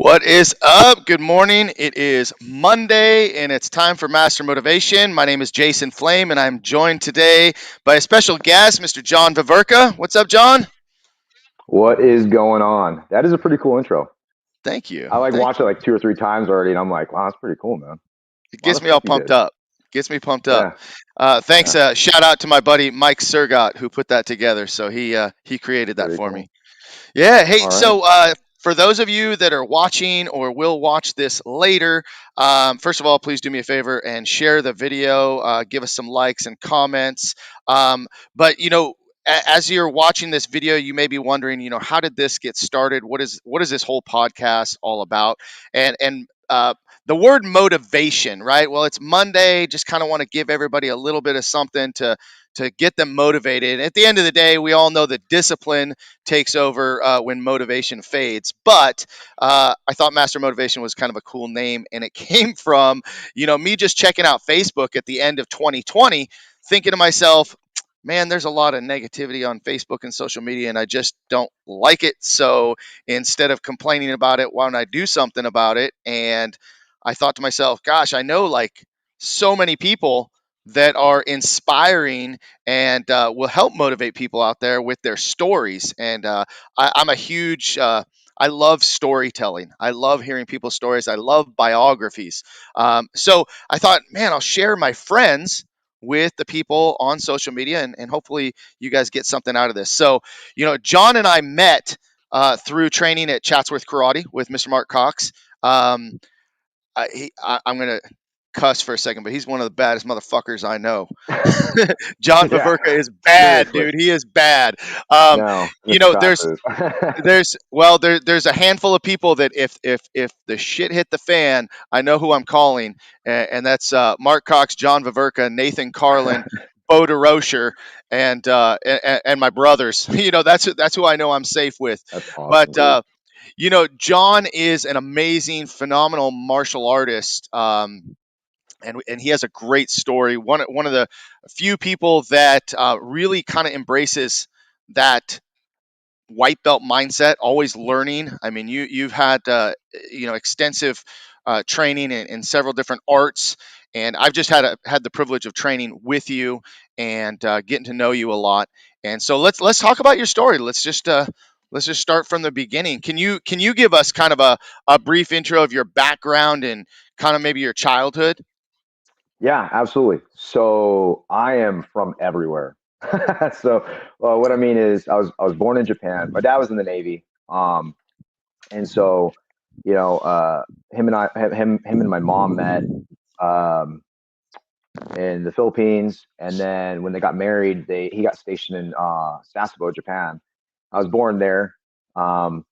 What is up? Good morning. It is Monday and it's time for Master Motivation. My name is Jason Flame and I'm joined today by a special guest, Mr. John Veverka. What's up, John? What is going on? That is a pretty cool intro. Thank you. I like Thank watched it you. like two or three times already, and I'm like, wow, that's pretty cool, man. It A lot gets of me all stuff you pumped did. up. Gets me pumped up. Yeah, Thanks. yeah, Shout out to my buddy Mike Sergott who put that together. So he created that very for me. cool. Yeah. Hey, All right. so for those of you that are watching or will watch this later, first of all, please do me a favor and share the video. Give us some likes and comments. But as you're watching this video, you may be wondering, how did this get started? What is this whole podcast all about? And the word motivation, right? Well, it's Monday. Just kind of want to give everybody a little bit of something to get them motivated. At the end of the day, we all know that discipline takes over when motivation fades. But I thought Master Motivation was kind of a cool name, and it came from me just checking out Facebook at the end of 2020, thinking to myself, man, there's a lot of negativity on Facebook and social media, and I just don't like it. So instead of complaining about it, why don't I do something about it? And I thought to myself, gosh, I know like so many people that are inspiring and will help motivate people out there with their stories. And I'm a huge, I love storytelling. I love hearing people's stories. I love biographies. So I thought, man, I'll share my friends with the people on social media, and hopefully you guys get something out of this. So, John and I met through training at Chatsworth Karate with Mr. Marc Cox. Um, I'm going to cuss for a second, but he's one of the baddest motherfuckers I know. John Yeah, Faverka is bad, seriously. dude. He is um, No, Mr. Cox there's is. there's a handful of people that if the shit hit the fan, I know who I'm calling, and that's Marc Cox, John Faverka, Nathan Carlin, Bo DeRocher, and my brothers. That's who I know I'm safe with. That's awesome, But dude. John is an amazing, phenomenal martial artist. And he has a great story. One of the few people that really kind of embraces that white belt mindset, always learning. I mean, you've had extensive training in several different arts, and I've just had the privilege of training with you and getting to know you a lot. And so let's talk about your story. Let's just start from the beginning. Can you give us kind of a brief intro of your background and kind of maybe your childhood? Yeah, absolutely. So I am from everywhere. So what I mean is, I was born in Japan. My dad was in the Navy. And so him and him and my mom met. Um, in the Philippines, and then when they got married, he got stationed in Sasebo, Japan. I was born there, um,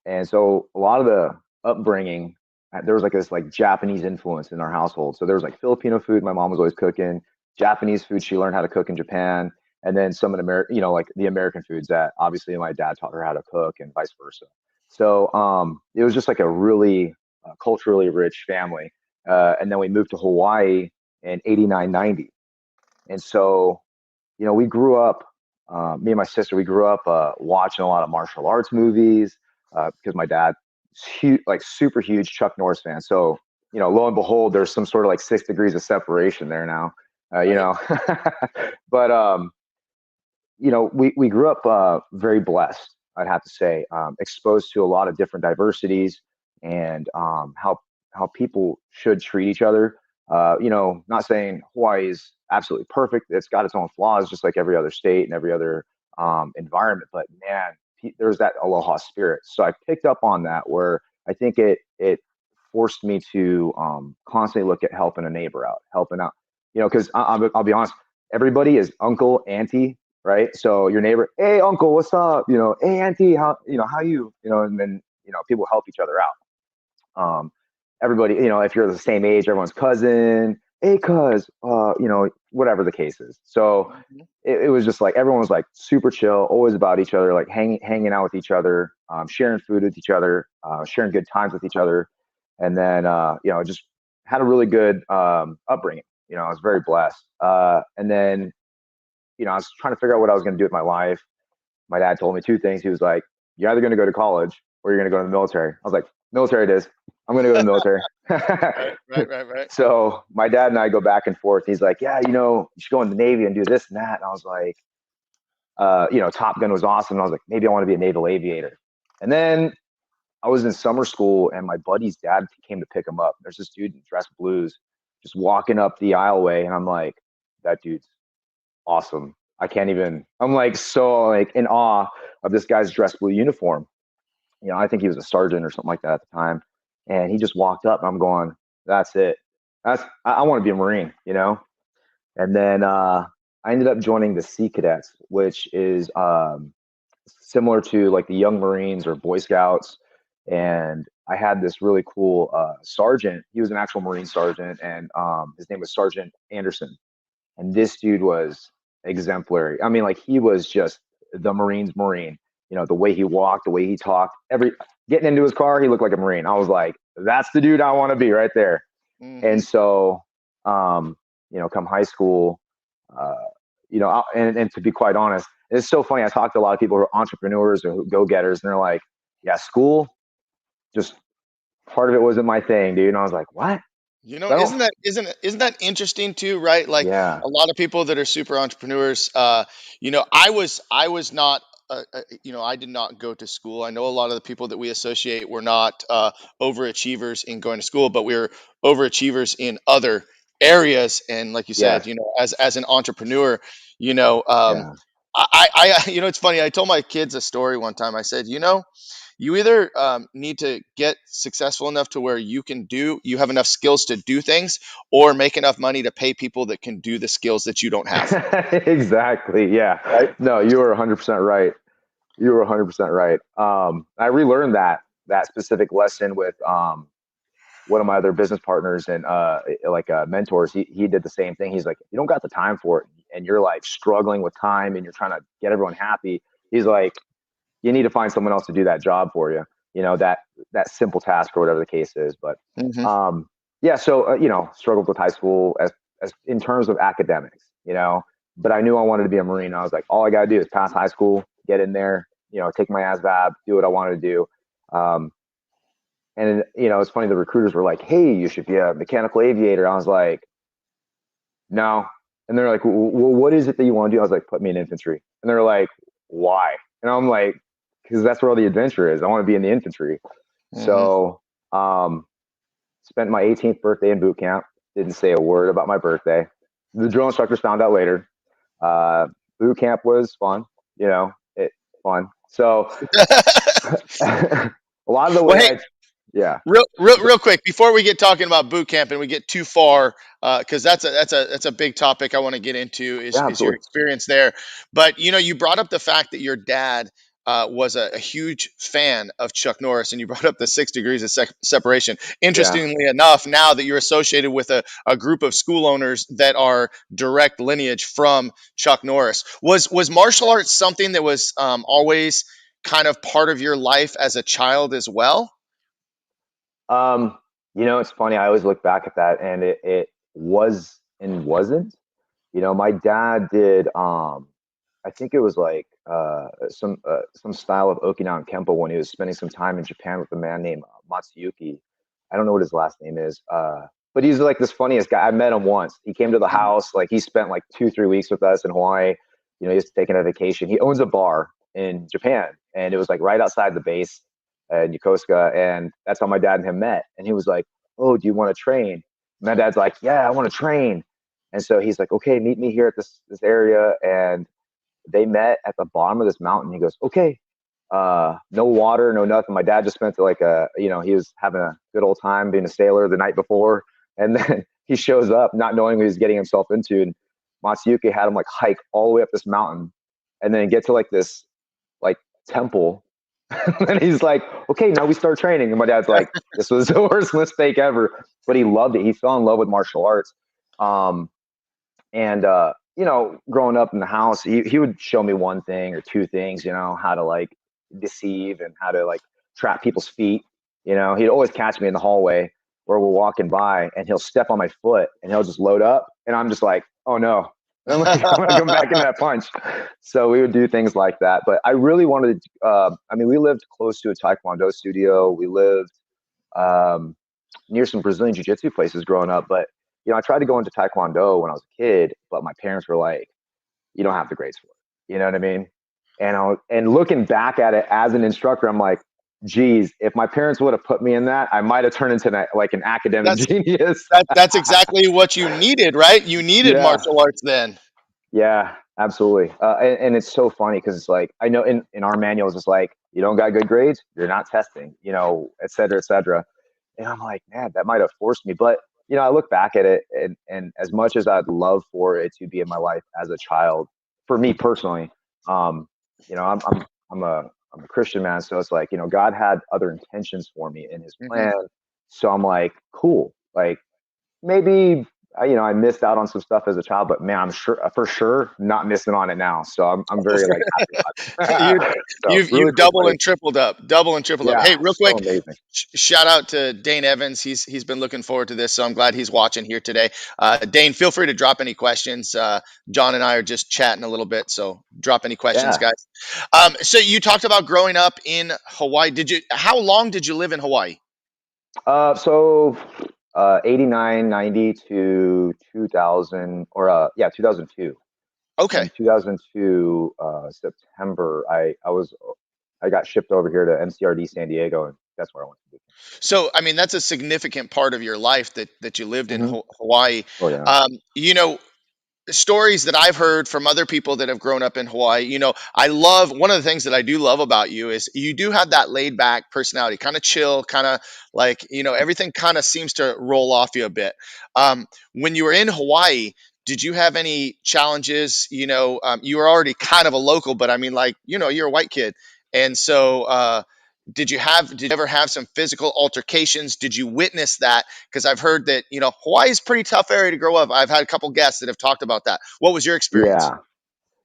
and so a lot of the upbringing, there was like this like Japanese influence in our household. So there was like Filipino food. My mom was always cooking Japanese food. She learned how to cook in Japan, and then some of the like the American foods that obviously my dad taught her how to cook, and vice versa. So it was just like a really culturally rich family. And then we moved to Hawaii in 89, 90. And so, we grew up, me and my sister, we grew up watching a lot of martial arts movies because my dad, huge, like super huge Chuck Norris fan. So, lo and behold, there's some sort of like 6 degrees of separation there now, Right. but, we grew up very blessed, I'd have to say, exposed to a lot of different diversities and how people should treat each other. Not saying Hawaii is absolutely perfect; it's got its own flaws, just like every other state and every other environment. But man, there's that aloha spirit. So I picked up on that, where I think it forced me to constantly look at helping a neighbor out, helping out. Because I'll be honest, everybody is uncle, auntie, right? So your neighbor, hey uncle, what's up? Hey auntie, how you? And then people help each other out. Everybody, if you're the same age, everyone's cousin, hey cuz, whatever the case is. So Mhm. it was just like everyone was like super chill, always about each other, like hanging out with each other, sharing food with each other, sharing good times with each other, and then just had a really good upbringing. I was very blessed. And then I was trying to figure out what I was going to do with my life. My dad told me two things. He was like, "You're either going to go to college or you're going to go to the military. I was like, military it is. I'm going to go to the military. Right, right, right, right. So my dad and I go back and forth. He's like, yeah, you should go in the Navy and do this and that. And I was like, Top Gun was awesome. And I was like, maybe I want to be a naval aviator. And then I was in summer school and my buddy's dad came to pick him up. There's this dude in dress blues just walking up the aisleway. And I'm like, that dude's awesome. I'm like, so like in awe of this guy's dress blue uniform. I think he was a sergeant or something like that at the time. And he just walked up and I'm going, that's it. I want to be a Marine. And then I ended up joining the Sea Cadets, which is similar to like the Young Marines or Boy Scouts. And I had this really cool sergeant. He was an actual Marine sergeant, and his name was Sergeant Anderson. And this dude was exemplary. I mean, like he was just the Marine's Marine. The way he walked, the way he talked, getting into his car, he looked like a Marine. I was like, that's the dude I want to be right there. Mm-hmm. And so, come high school, and to be quite honest, it's so funny. I talk to a lot of people who are entrepreneurs or go-getters, and they're like, yeah, school, just part of it wasn't my thing, dude. And I was like, what? Isn't that interesting too, right? Like Yeah. a lot of people that are super entrepreneurs. I was not. I did not go to school. I know a lot of the people that we associate were not overachievers in going to school, but we were overachievers in other areas. And like you said, Yes. as an entrepreneur, you know, um, Yeah. it's funny. I told my kids a story one time. I said, you either need to get successful enough to where you have enough skills to do things, or make enough money to pay people that can do the skills that you don't have. Exactly. Yeah. Right. No, you were 100% right. You were 100% right. I relearned that specific lesson with one of my other business partners and mentors. He did the same thing. He's like, you don't got the time for it, and you're like struggling with time, and you're trying to get everyone happy. He's like, you need to find someone else to do that job for you. That simple task or whatever the case is. But Hmm. yeah, so struggled with high school as in terms of academics. But I knew I wanted to be a Marine. I was like, all I got to do is pass high school, get in there, take my ASVAB, do what I wanted to do. And it's funny. The recruiters were like, "Hey, you should be a mechanical aviator." I was like, "No." And they're like, "Well, what is it that you want to do?" I was like, "Put me in infantry." And they're like, "Why?" And I'm like, "Because that's where all the adventure is. I want to be in the infantry." Hmm. So, spent my 18th birthday in boot camp. Didn't say a word about my birthday. The drill instructors found out later. Uh, Boot camp was fun. Fun. So, a lot of the Well, way hey, yeah, real quick before we get talking about boot camp and we get too far, because that's a big topic I want to get into is yeah, your absolutely. experience there. But you brought up the fact that your dad was a huge fan of Chuck Norris, and you brought up the 6 degrees of separation. Yeah. Interestingly enough, now that you're associated with a group of school owners that are direct lineage from Chuck Norris, was martial arts something that was always kind of part of your life as a child as well? Um, it's funny. I always look back at that, and it was and wasn't. My dad did. I think it was like some style of Okinawan Kempo when he was spending some time in Japan with a man named Matsuyuki. I don't know what his last name is. But he's like this funniest guy. I met him once. He came to the Mhm. house. Like he spent like 2-3 weeks with us in Hawaii. He's taking a vacation. He owns a bar in Japan, and it was like right outside the base in Yokosuka, and that's how my dad and him met. And he was like, "Oh, do you want to train?" My dad's like, "Yeah, I want to train." And so he's like, "Okay, meet me here at this area." And they met at the bottom of this mountain. He goes, "Okay, no water, no nothing." My dad just spent like he was having a good old time being a sailor the night before, and then he shows up not knowing what he's getting himself into. And Matsuyuki had him like hike all the way up this mountain, and then get to like this like temple. And he's like, "Okay, now we start training." And my dad's like, "This was the worst mistake ever," but he loved it. He fell in love with martial arts. Um, and growing up in the house, he would show me one thing or two things, how to like deceive and how to like trap people's feet. He'd always catch me in the hallway where we're walking by, and he'll step on my foot and he'll just load up, and I'm just like, "Oh no." And I'm like, I'm going to come back in that punch. So we would do things like that. But I really wanted to, I mean, we lived close to a Taekwondo studio. We lived um, near some Brazilian Jiu Jitsu places growing up. But, I tried to go into Taekwondo when I was a kid, but my parents were like, you don't have the grades for it. You know what I mean? And looking back at it as an instructor, I'm like, geez, if my parents would have put me in that, I might have turned into like an academic That's genius. that's exactly what you needed, right? You needed Yeah, martial arts then. yeah, absolutely. And it's so funny because it's like, I know in our manuals, it's like, you don't got good grades, you're not testing, et cetera, et cetera. And I'm like, man, that might have forced me. But, I look back at it, and as much as I'd love for it to be in my life as a child, for me personally, um, I'm a Christian man. So it's like, God had other intentions for me in his Hmm. plan. So I'm like, cool. Like, maybe I missed out on some stuff as a child, but man, I'm sure for sure not missing on it now. So I'm very like happy you about it. So you really cool double place. and tripled up, double and tripled up. Yeah, Hey, real so quick, amazing. shout out to Dane Evans. He's been looking forward to this, so I'm glad he's watching here today. Dane, feel free to drop any questions. John and I are just chatting a little bit, so drop any questions, Yeah. guys. So you talked about growing up in Hawaii. Did you? How long did you live in Hawaii? So 89, 90 to 2000, or yeah, 2002. Okay. In 2002 September, I got shipped over here to MCRD San Diego, and that's where I went to do So, I mean, that's a significant part of your life that you lived in camp. Hawaii. Oh yeah. You know, stories that I've heard from other people that have grown up in Hawaii. I love one of the things that I do love about you is you do have that laid back personality, kind of chill, kind of like, everything kind of seems to roll off you a bit. When you were in Hawaii, did you have any challenges? You were already kind of a local, but I mean, like, you're a white kid. And so, did you ever have some physical altercations? Did you witness that? Because I've heard that Hawaii is a pretty tough area to grow up. I've had a couple guests that have talked about that. What was your experience? Yeah.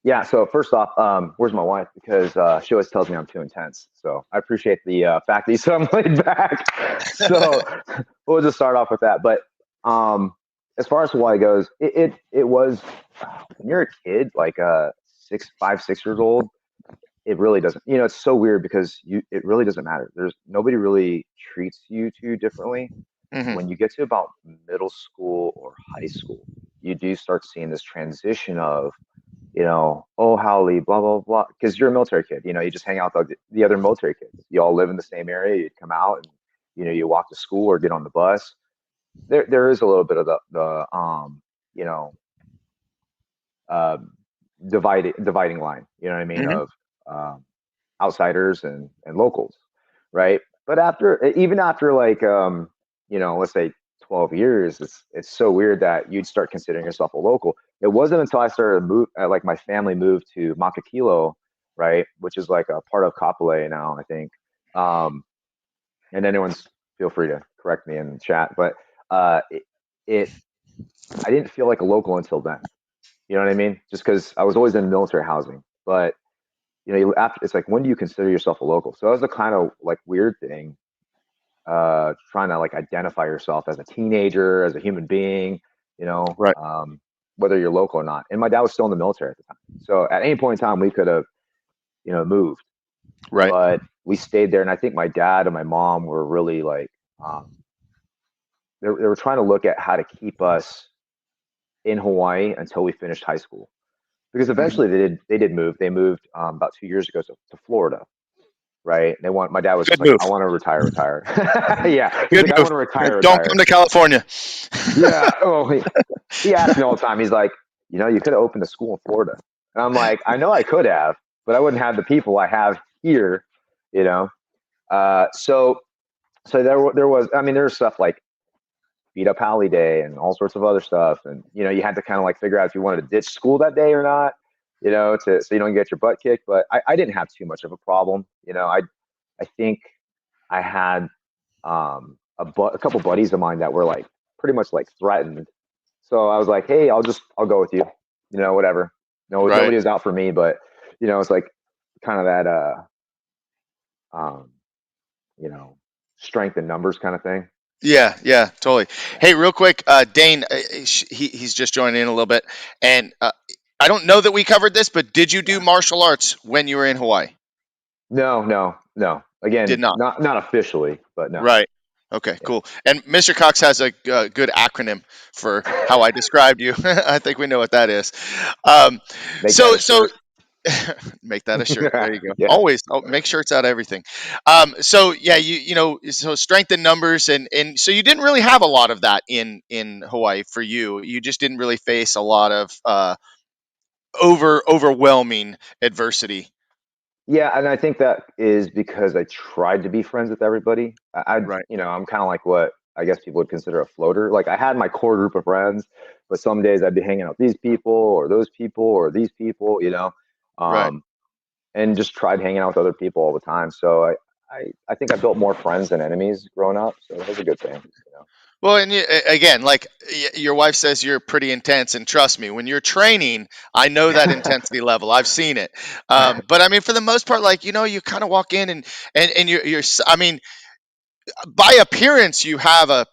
Yeah. So first off, where's my wife? Because she always tells me I'm too intense. So I appreciate the fact that you said I'm laid back. So we'll just start off with that. But um, as far as Hawaii goes, it was when you're a kid, like 6 years old. It really doesn't. It's so weird because it really doesn't matter. There's nobody really treats you too differently. Hmm. When you get to about middle school or high school, you do start seeing this transition of oh, Howley, blah, blah, blah. Because you're a military kid, you just hang out with the other military kids. You all live in the same area. You'd come out and, you walk to school or get on the bus. There is a little bit of you know, uh, dividing line, you know what I mean, Hmm. of um, outsiders and locals, right? But even after like, let's say 12 years, it's so weird that you'd start considering yourself a local. It wasn't until I started to move, like my family moved to Makakilo, right, which is like a part of Kapolei now, I think. Um, and anyone's feel free to correct me in the chat, but uh, it, it I didn't feel like a local until then. You know what I mean? Just because I was always in military housing, but after it's like, when do you consider yourself a local? So that was a kind of like weird thing, trying to like identify yourself as a teenager, as a human being, you know, Right. um, whether you're local or not. And my dad was still in the military at the time. So at any point in time, we could have, moved, Right. but we stayed there. And I think my dad and my mom were really like, um, they were trying to look at how to keep us in Hawaii until we finished high school. Because Hmm. eventually they did move. They moved about 2 years ago to Florida, right? My dad was just Good like, move. I want to retire. Yeah, he's Good like, I move. want to retire, Don't come retire. to California. Yeah. Oh, he asked me all the time. He's like, you could have opened a school in Florida, and I'm like, I know I could have, but I wouldn't have the people I have here, you know. So there was. I mean, there was stuff like beat up Halley Day and all sorts of other stuff, and you had to kind of like figure out if you wanted to ditch school that day or not, so you don't get your butt kicked. But I didn't have too much of a problem, I think I had a couple buddies of mine that were like pretty much like threatened. So I was like, hey, I'll go with you, whatever. No, Right. nobody was out for me, but it's like kind of that um, you know, strength in numbers kind of thing. Yeah, yeah, totally. Hey, real quick, Dane, he's just joining in a little bit, and I don't know that we covered this, but did you do Yeah. martial arts when you were in Hawaii? No, no, no. Did Again, not. not officially, but no. Right. Okay, Yeah. cool. And Mr. Cox has a good acronym for how I described you. I think we know what that is. Um, Make that so, a so shirt. make that a shirt. There you go. Yeah. Always make shirts out of everything. So yeah, so strength in numbers, and so you didn't really have a lot of that in Hawaii for you. You just didn't really face a lot of overwhelming adversity. Yeah, and I think that is because I tried to be friends with everybody. Right. I'm kind of like what I guess people would consider a floater. Like I had my core group of friends, but some days I'd be hanging out with these people or those people or these people, Right. um, and just tried hanging out with other people all the time. So I think I built more friends than enemies growing up. So that was a good thing. Well, and again, like your wife says, you're pretty intense, and trust me, when you're training, I know that intensity level. I've seen it. But I mean, for the most part, like you kind of walk in and I mean, by appearance, you have a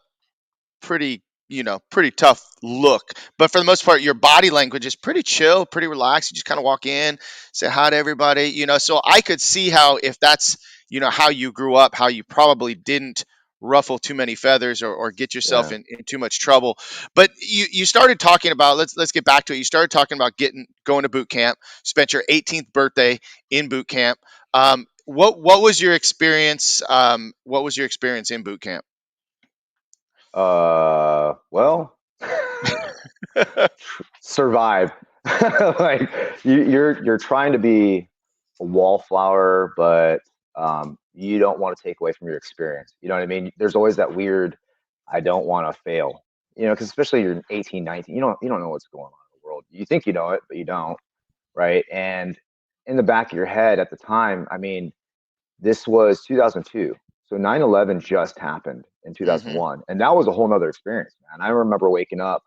pretty tough look, but for the most part your body language is pretty chill, pretty relaxed. You just kind of walk in, say hi to everybody, so I could see how, if that's how you grew up, how you probably didn't ruffle too many feathers, or get yourself Yeah. in too much trouble. But you started talking about, let's get back to it. You started talking about going to boot camp, spent your 18th birthday in boot camp. What was your experience, what was your experience in boot camp? Well, survive. Like you're trying to be a wallflower, but you don't want to take away from your experience. You know what I mean? There's always that weird, I don't want to fail. Because especially you're 18, 19, you don't know what's going on in the world. You think you know it, but you don't, right? And in the back of your head at the time, I mean, this was 2002. So 9/11 just happened in Hmm. 2001. And that was a whole nother experience, man. I remember waking up,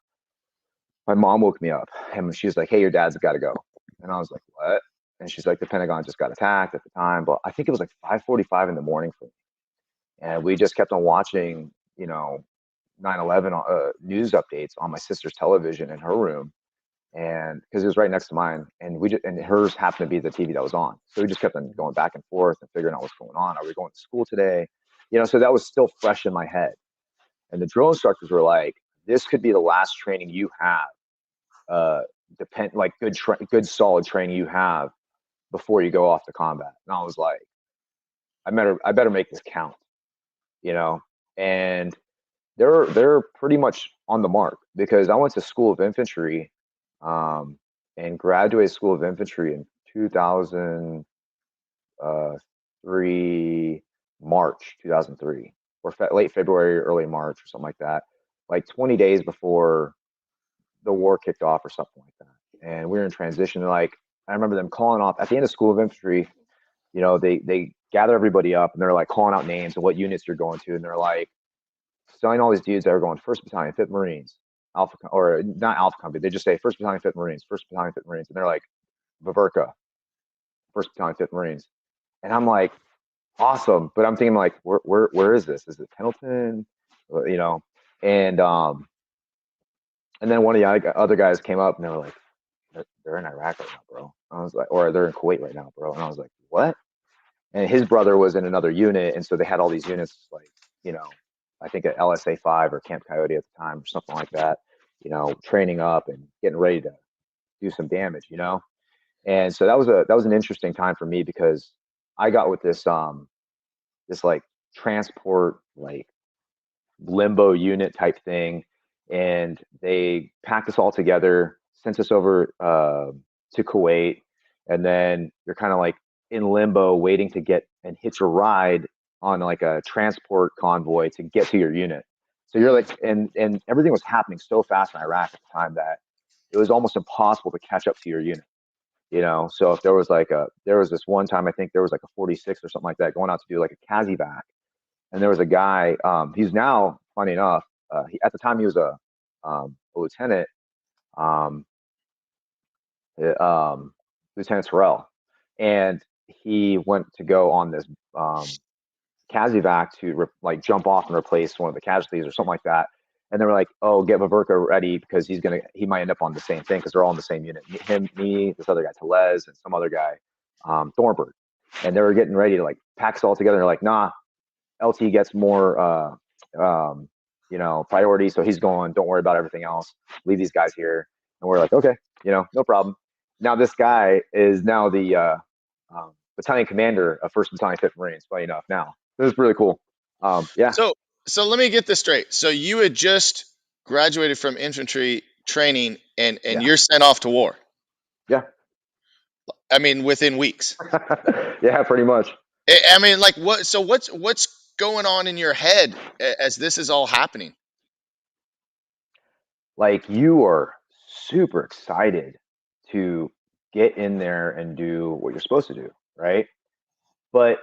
my mom woke me up and she was like, "Hey, your dad's got to go." And I was like, "What?" And she's like, "The Pentagon just got attacked at the time." But I think it was like 5:45 in the morning for me. And we just kept on watching, 9/11 news updates on my sister's television in her room. And because it was right next to mine, and and hers happened to be the TV that was on. So we just kept on going back and forth and figuring out what's going on. Are we going to school today? So that was still fresh in my head. And the drill instructors were like, "This could be the last training you have, uh, like good solid training you have before you go off to combat." And I was like, I better make this count, you know. And they're pretty much on the mark because I went to School of Infantry, um, and graduated School of Infantry in 2003, March 2003, or late February, early March, or something like that. Like 20 days before the war kicked off, or something like that. And we were in transition. Like I remember them calling off at the end of School of Infantry. They gather everybody up and they're like calling out names and what units you're going to, and they're like telling all these dudes that are going First Battalion, Fifth Marines, Alpha, or not Alpha Company. They just say First Battalion, Fifth Marines, First Battalion, Fifth Marines, and they're like Veverka, First Battalion, Fifth Marines, and I'm like, awesome. But I'm thinking like, where is this? Is it Pendleton? You know, and and then one of the other guys came up and they were like, they're in Iraq right now, bro. I was like, or they're in Kuwait right now, bro. And I was like, what? And his brother was in another unit, and so they had all these units, like, you know, I think at LSA 5 or Camp Coyote at the time or something like that, training up and getting ready to do some damage. And so that was an interesting time for me because I got with this like transport, like limbo unit type thing, and they packed us all together, sent us over to Kuwait, and then you're kind of like in limbo, waiting to get and hitch a ride on like a transport convoy to get to your unit. So you're like, and everything was happening so fast in Iraq at the time that it was almost impossible to catch up to your unit. So if there was this one time, I think there was like a 46 or something like that going out to do like a Kazivac, and there was a guy. He's now, funny enough, at the time he was a lieutenant, um, Lieutenant Terrell, and he went to go on this. Kazivac to like jump off and replace one of the casualties or something like that. And they were like, "Oh, get Veverka ready because he might end up on the same thing because they're all in the same unit. Him, me, this other guy, Telez, and some other guy, Thornburg." And they were getting ready to like pack us all together. And they're like, "Nah, LT gets more, priority, so he's going. Don't worry about everything else. Leave these guys here." And we're like, "Okay, no problem." Now this guy is now the battalion commander of First Battalion, Fifth Marines. Funny enough, now this is really cool. Yeah, So so let me get this straight. So you had just graduated from infantry training and yeah, you're sent off to war. yeah, I mean, within weeks. yeah, pretty much. I mean, like what? So what's going on in your head as this is all happening? Like you are super excited to get in there and do what you're supposed to do, right? But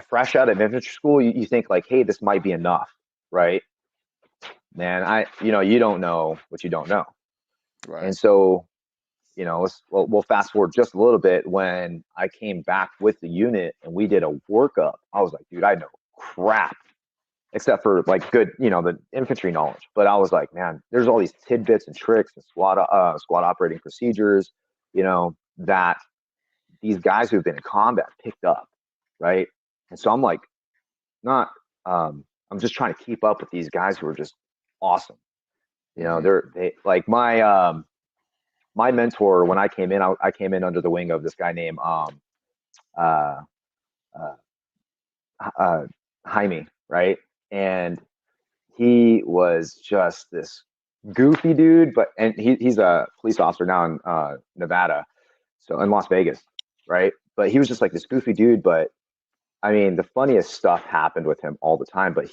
fresh out of infantry school, you think like, hey, this might be enough, right? Man, you don't know what you don't know. Right. And so, we'll fast forward just a little bit. When I came back with the unit and we did a workup, I was like, dude, I know crap, except for like good, the infantry knowledge. But I was like, man, there's all these tidbits and tricks and squad operating procedures, that these guys who've been in combat picked up, right? And so I'm like, not, I'm just trying to keep up with these guys who are just awesome. Hmm. They like my mentor when I came in. I came in under the wing of this guy named uh, uh, uh, Jaime, right? And he was just this goofy dude, and he's a police officer now in Nevada, so in Las Vegas, right? But he was just like this goofy dude. But I mean, the funniest stuff happened with him all the time. But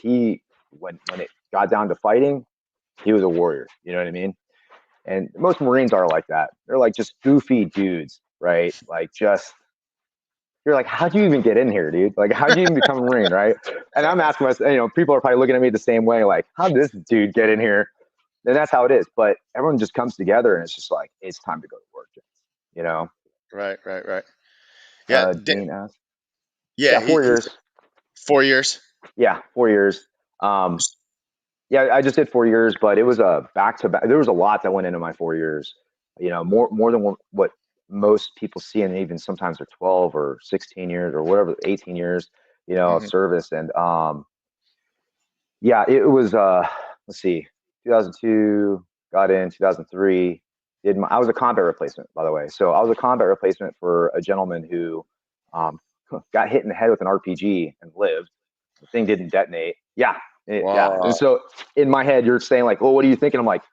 when it got down to fighting, he was a warrior. You know what I mean? And most Marines are like that. They're like just goofy dudes, right? Like just you're like, how'd you even get in here, dude? Like, how'd you even become a Marine, right? And I'm asking myself, people are probably looking at me the same way, like, how'd this dude get in here? And that's how it is. But everyone just comes together and it's just like, it's time to go to work, you know? Right. Right. Right. Yeah. Dean asked. Yeah. Yeah, 4 years. 4 years. Yeah, 4 years. Um, yeah, I just did 4 years, but it was a back to back. There was a lot that went into my 4 years. More than what most people see, and even sometimes they're 12 or 16 years or whatever, 18 years, of Hmm. service. And yeah, it was. Let's see, 2002 got in 2003. I was a combat replacement, by the way. So I was a combat replacement for a gentleman who um, got hit in the head with an RPG and lived. The thing didn't detonate. Yeah. And Wow. so in my head, you're saying like, "Well, what are you thinking?" I'm like,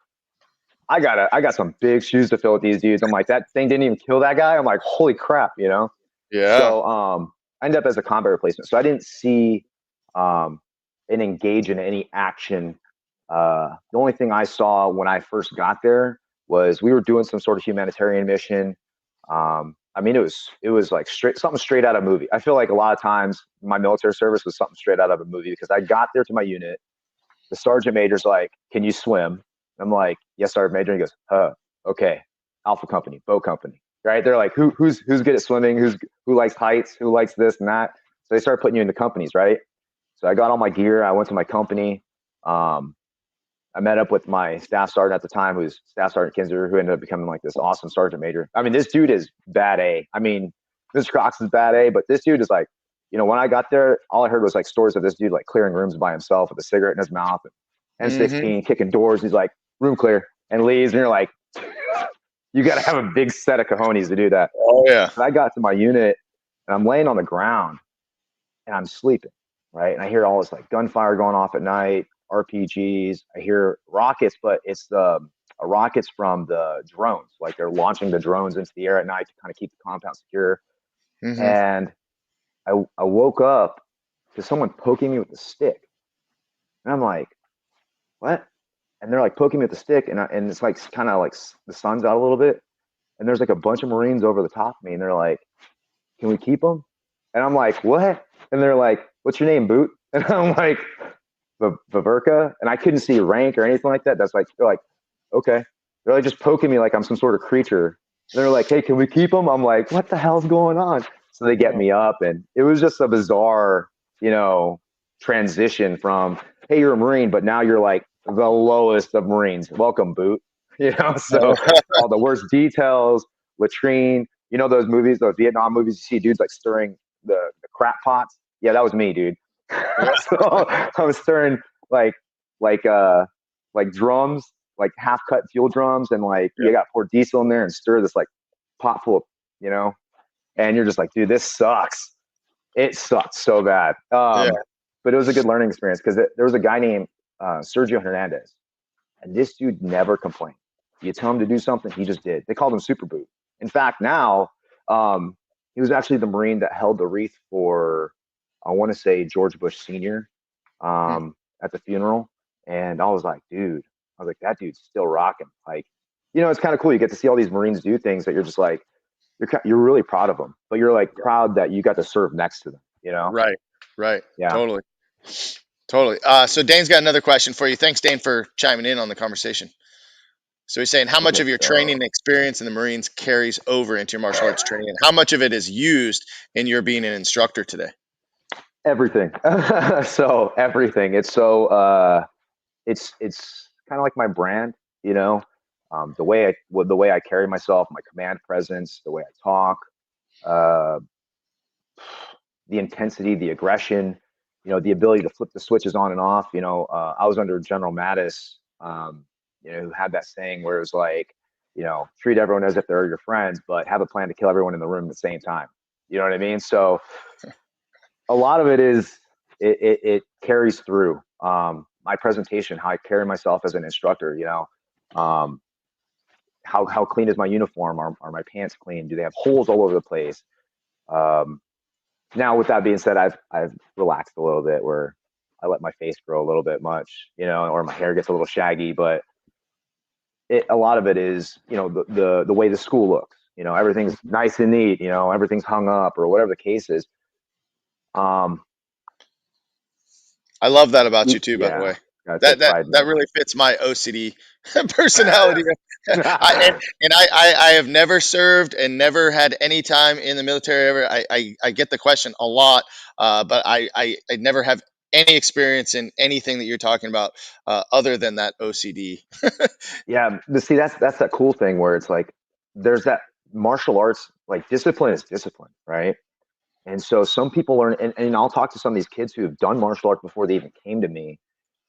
I got some big shoes to fill with these dudes." I'm like, that thing didn't even kill that guy. I'm like, holy crap. Yeah. So I ended up as a combat replacement. So I didn't see and engage in any action. The only thing I saw when I first got there was we were doing some sort of humanitarian mission. I mean, it was like something straight out of a movie. I feel like a lot of times my military service was something straight out of a movie because I got there to my unit. The sergeant major's like, "Can you swim?" I'm like, "Yes, sergeant major." And he goes, okay, Alpha Company, Bow Company, right? They're like, who's good at swimming? Who likes heights? Who likes this and that? So they start putting you into companies, right? So I got all my gear. I went to my company. Um, I met up with my staff sergeant at the time, who's Staff Sergeant Kinzer, who ended up becoming like this awesome sergeant major. I mean, this dude is bad A. I mean, Mr. Cox is bad A, but this dude is like, when I got there, all I heard was like stories of this dude like clearing rooms by himself with a cigarette in his mouth, and Hmm. M16 kicking doors. He's like, "Room clear," and leaves. And you're like, you got to have a big set of cojones to do that. Oh yeah. But I got to my unit and I'm laying on the ground and I'm sleeping, right? And I hear all this like gunfire going off at night, RPGs. I hear rockets, but it's the rockets from the drones. Like they're launching the drones into the air at night to kind of keep the compound secure. Hmm. And I woke up to someone poking me with a stick. And I'm like, what? And they're like poking me with the stick. And it's like kind of like the sun's out a little bit. And there's like a bunch of Marines over the top of me. And they're like, "Can we keep them?" And I'm like, "What?" And they're like, "What's your name, Boot?" And I'm like, Veverka. And I couldn't see rank or anything like that. They're like, "Okay." They're like just poking me like I'm some sort of creature. And they're like, "Hey, can we keep them?" I'm like, "What the hell's going on?" So they get me up, and it was just a bizarre, transition from, hey, you're a Marine, but now you're like the lowest of Marines. Welcome, boot. So all the worst details, latrine. Those movies, those Vietnam movies, you see dudes like stirring the crap pots. Yeah, that was me, dude. So I was stirring like like uh like drums, like half cut fuel drums, and like Yeah. you got pour diesel in there and stir this like pot full of, you know, and you're just like, dude, this sucks. It sucked so bad. Yeah. But it was a good learning experience because there was a guy named Sergio Hernandez, and this dude never complained. You tell him to do something, he just did. They called him Super Boot. In fact, now um, he was actually the Marine that held the wreath for, I want to say, George Bush Sr. Hmm. At the funeral. And I was like, dude, I was like, that dude's still rocking. Like, it's kind of cool. You get to see all these Marines do things that you're just like, you're really proud of them, but you're like proud that you got to serve next to them. Right. Right. Yeah. Totally. Totally. So Dane's got another question for you. Thanks, Dane, for chiming in on the conversation. So he's saying, how much Okay. of your training So experience in the Marines carries over into your martial arts training, and how much of it is used in your being an instructor today? everything. So everything. It's kind of like my brand, you know, the way I carry myself, my command presence, the way I talk, uh, the intensity, the aggression, the ability to flip the switches on and off. I was under General Mattis, who had that saying where it was like, treat everyone as if they're your friends, but have a plan to kill everyone in the room at the same time. You know what I mean? So a lot of it is it carries through my presentation, how I carry myself as an instructor. Um, how clean is my uniform? Are my pants clean? Do they have holes all over the place? Um, Now, with that being said, I've relaxed a little bit where I let my face grow a little bit much, or my hair gets a little shaggy. But a lot of it is, the way the school looks. Everything's nice and neat. Everything's hung up or whatever the case is. Um, I love that about you too, by the yeah, way. gotta That take that pride in that it. really fits my OCD personality. I have never served and never had any time in the military ever. I get the question a lot, but I never have any experience in anything that you're talking about other than that OCD. Yeah, but see, that's that cool thing where it's like there's that martial arts, like discipline is discipline, right? And so some people learn, and I'll talk to some of these kids who have done martial arts before they even came to me,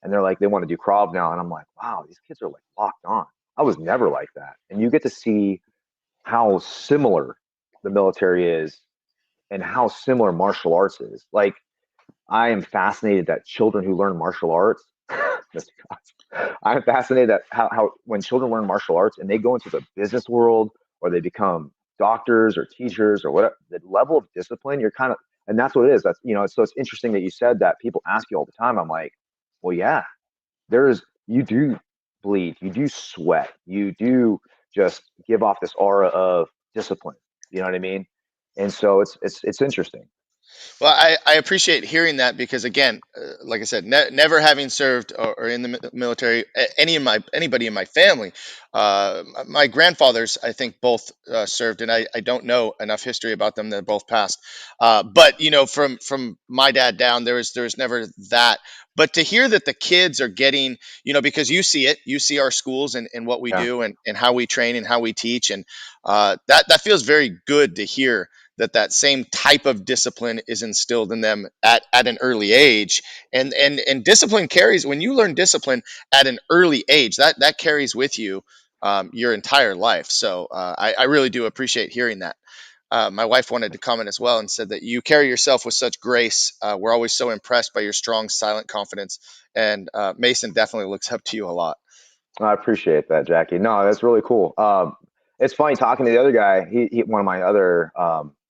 and they're like, they want to do Krav now, and I'm like, wow, these kids are like locked on. I was never like that, and you get to see how similar the military is and how similar martial arts is. Like, I am fascinated that children who learn martial arts, I'm fascinated that how when children learn martial arts and they go into the business world or they become doctors or teachers or whatever, the level of discipline you're kind of, and that's what it is. That's, so it's interesting that you said that. People ask you all the time. I'm like, well, yeah, you do bleed, you do sweat, you do just give off this aura of discipline. You know what I mean? And so it's interesting. Well, I appreciate hearing that because again, like I said, never having served or in the military, anybody in my family, my grandfathers, I think both served, and I don't know enough history about them. They're both passed, but from my dad down, there was never that. But to hear that the kids are getting, because you see it, you see our schools and what we Yeah. do and how we train and how we teach, and that feels very good to hear that same type of discipline is instilled in them at an early age, and discipline carries when you learn discipline at an early age, that carries with you your entire life. So I really do appreciate hearing that. My wife wanted to comment as well and said that you carry yourself with such grace. We're always so impressed by your strong silent confidence, and Mason definitely looks up to you a lot. I appreciate that, Jackie. No, that's really cool. It's funny talking to the other guy. One of my other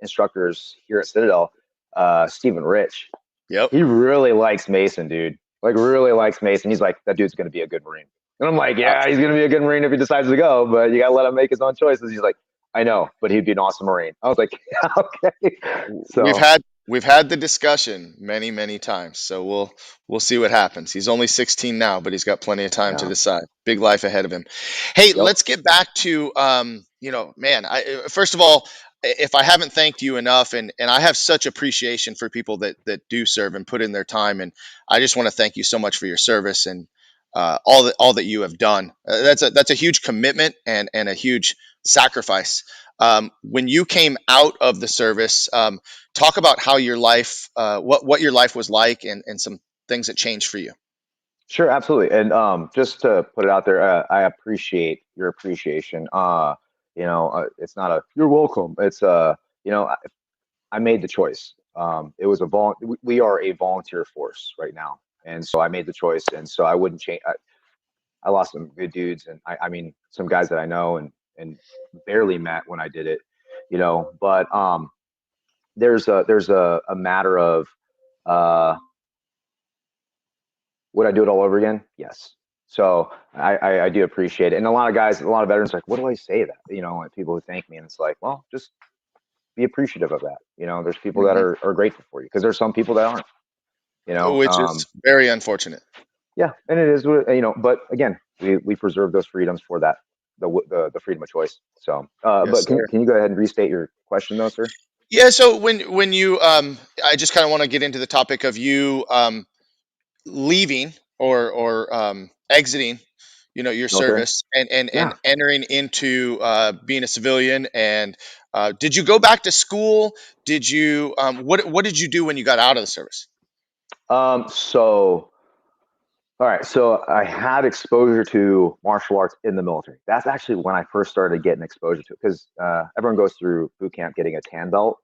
instructors here at Citadel, Stephen Rich. Yep. He really likes Mason, dude. Like, really likes Mason. He's like, that dude's going to be a good Marine. And I'm like, yeah, he's going to be a good Marine if he decides to go, but you got to let him make his own choices. He's like, I know, but he'd be an awesome Marine. I was like, yeah, okay. We've So, had we've had the discussion many times, so we'll see what happens. He's only 16 now, but he's got plenty of time to yeah, decide. Big life ahead of him. Hey, yep. let's get back to man. First of all, if I haven't thanked you enough, and I have such appreciation for people that do serve and put in their time, and I just want to thank you so much for your service and all that you have done. That's a huge commitment and a huge sacrifice. When you came out of the service, talk about how your life, what your life was like, and some things that changed for you. Sure, absolutely. And just to put it out there, I appreciate your appreciation. It's not a you're welcome. It's I made the choice. It was we are a volunteer force right now, and so I made the choice, and so I wouldn't change. I lost some good dudes, and I mean some guys that I know and barely met when I did it, But there's a matter of uh, would I do it all over again? Yes. So I do appreciate it, and a lot of guys, a lot of veterans, are like, what do I say that and people who thank me, and it's like, well, just be appreciative of that. There's people that Hmm. are grateful for you because there's some people that aren't. You know, Which um, is very unfortunate. yeah, and it is But again, we preserve those freedoms for that the freedom of choice. So, Yes, but can sir. can you go ahead and restate your question though, sir? Yeah. So when you I just kind of want to get into the topic of you leaving or exiting, your Military? service and Yeah. entering into being a civilian. And did you go back to school? Did you what did you do when you got out of the service? So all right, so I had exposure to martial arts in the military. That's actually when I first started getting exposure to it because everyone goes through boot camp getting a tan belt,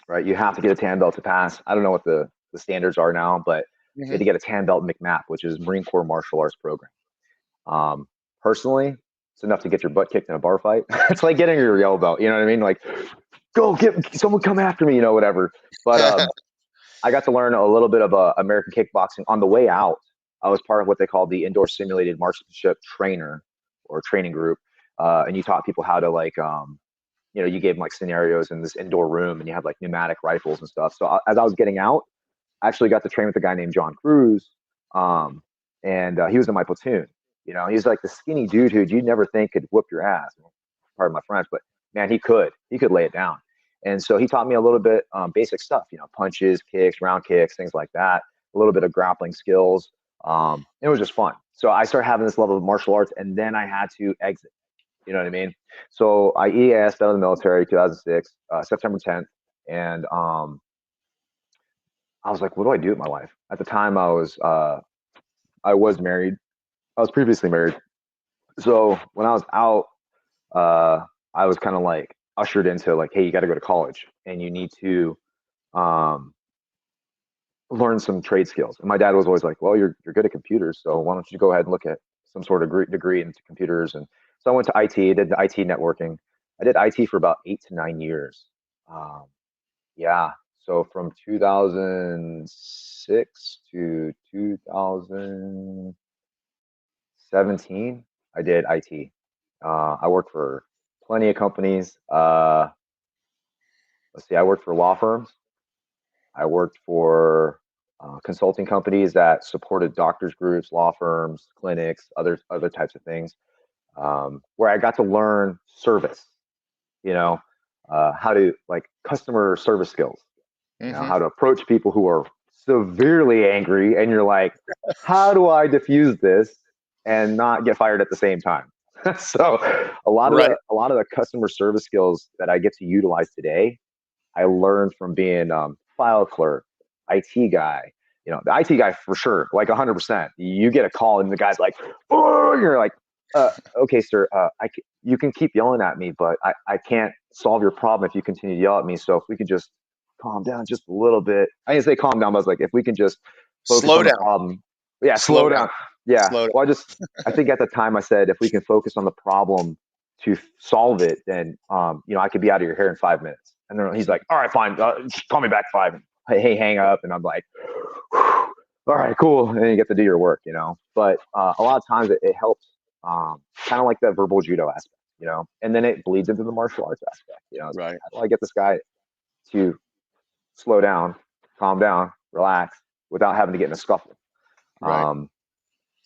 right? You have to get a tan belt to pass. I don't know what the standards are now, but you had Hmm. to get a tan belt McMap, which is Marine Corps Martial Arts Program. Um, Personally, it's enough to get your butt kicked in a bar fight. It's like getting your yellow belt. You know what I mean? Like, go get someone come after me. Whatever. But I got to learn a little bit of American kickboxing on the way out. I was part of what they call the indoor simulated marksmanship trainer or training group, and you taught people how to you gave them like scenarios in this indoor room, and you had like pneumatic rifles and stuff. So as I was getting out, I actually got to train with a guy named John Cruz, um, and he was in my platoon. He's like the skinny dude who you'd never think could whoop your ass. Pardon my French, but man, he could lay it down. And so he taught me a little bit basic stuff, punches, kicks, round kicks, things like that. A little bit of grappling skills. It was just fun. So I started having this level of martial arts, and then I had to exit. You know what I mean? So I EASed out of the military 2006, September 10th, and I was like, what do I do with my life? At the time, I was married. I was previously married. So when I was out, uh, I was kind of like ushered into like, hey, you got to go to college and you need to um, learn some trade skills. And my dad was always like, well, you're good at computers, so why don't you go ahead and look at some sort of degree into computers? And so I went to IT, did the IT networking. I did IT for about 8 to 9 years. Um, yeah. So from 2006 to 2017, I did IT. I worked for plenty of companies. Let's see, I worked for law firms. I worked for consulting companies that supported doctors groups, law firms, clinics, other types of things, where I got to learn service. You know, how to like customer service skills. Hmm. How to approach people who are severely angry, and you're like, how do I diffuse this and not get fired at the same time? So a lot of the Right. a lot of the customer service skills that I get to utilize today I learned from being file clerk, IT guy. The IT guy for sure, like 100%. You get a call and the guy's like, "Oh," you're like, "Okay, sir, you can keep yelling at me, but I can't solve your problem if you continue to yell at me. So if we could just calm down just a little bit." I didn't say calm down, but I was like, if we can just focus Slow on the down. problem. Yeah, Slow slow down. down. Yeah. Slow down. Well, I think at the time I said, if we can focus on the problem to solve it, then I could be out of your hair in 5 minutes. And then he's like, all right, fine, just call me back 5. Hey, hang up, and I'm like, all right, cool. And then you get to do your work. But a lot of times it helps, kind of like that verbal judo aspect. And then it bleeds into the martial arts aspect. It's like, Right. how do I get this guy to slow down, calm down, relax, without having to get in a scuffle? Right. Um,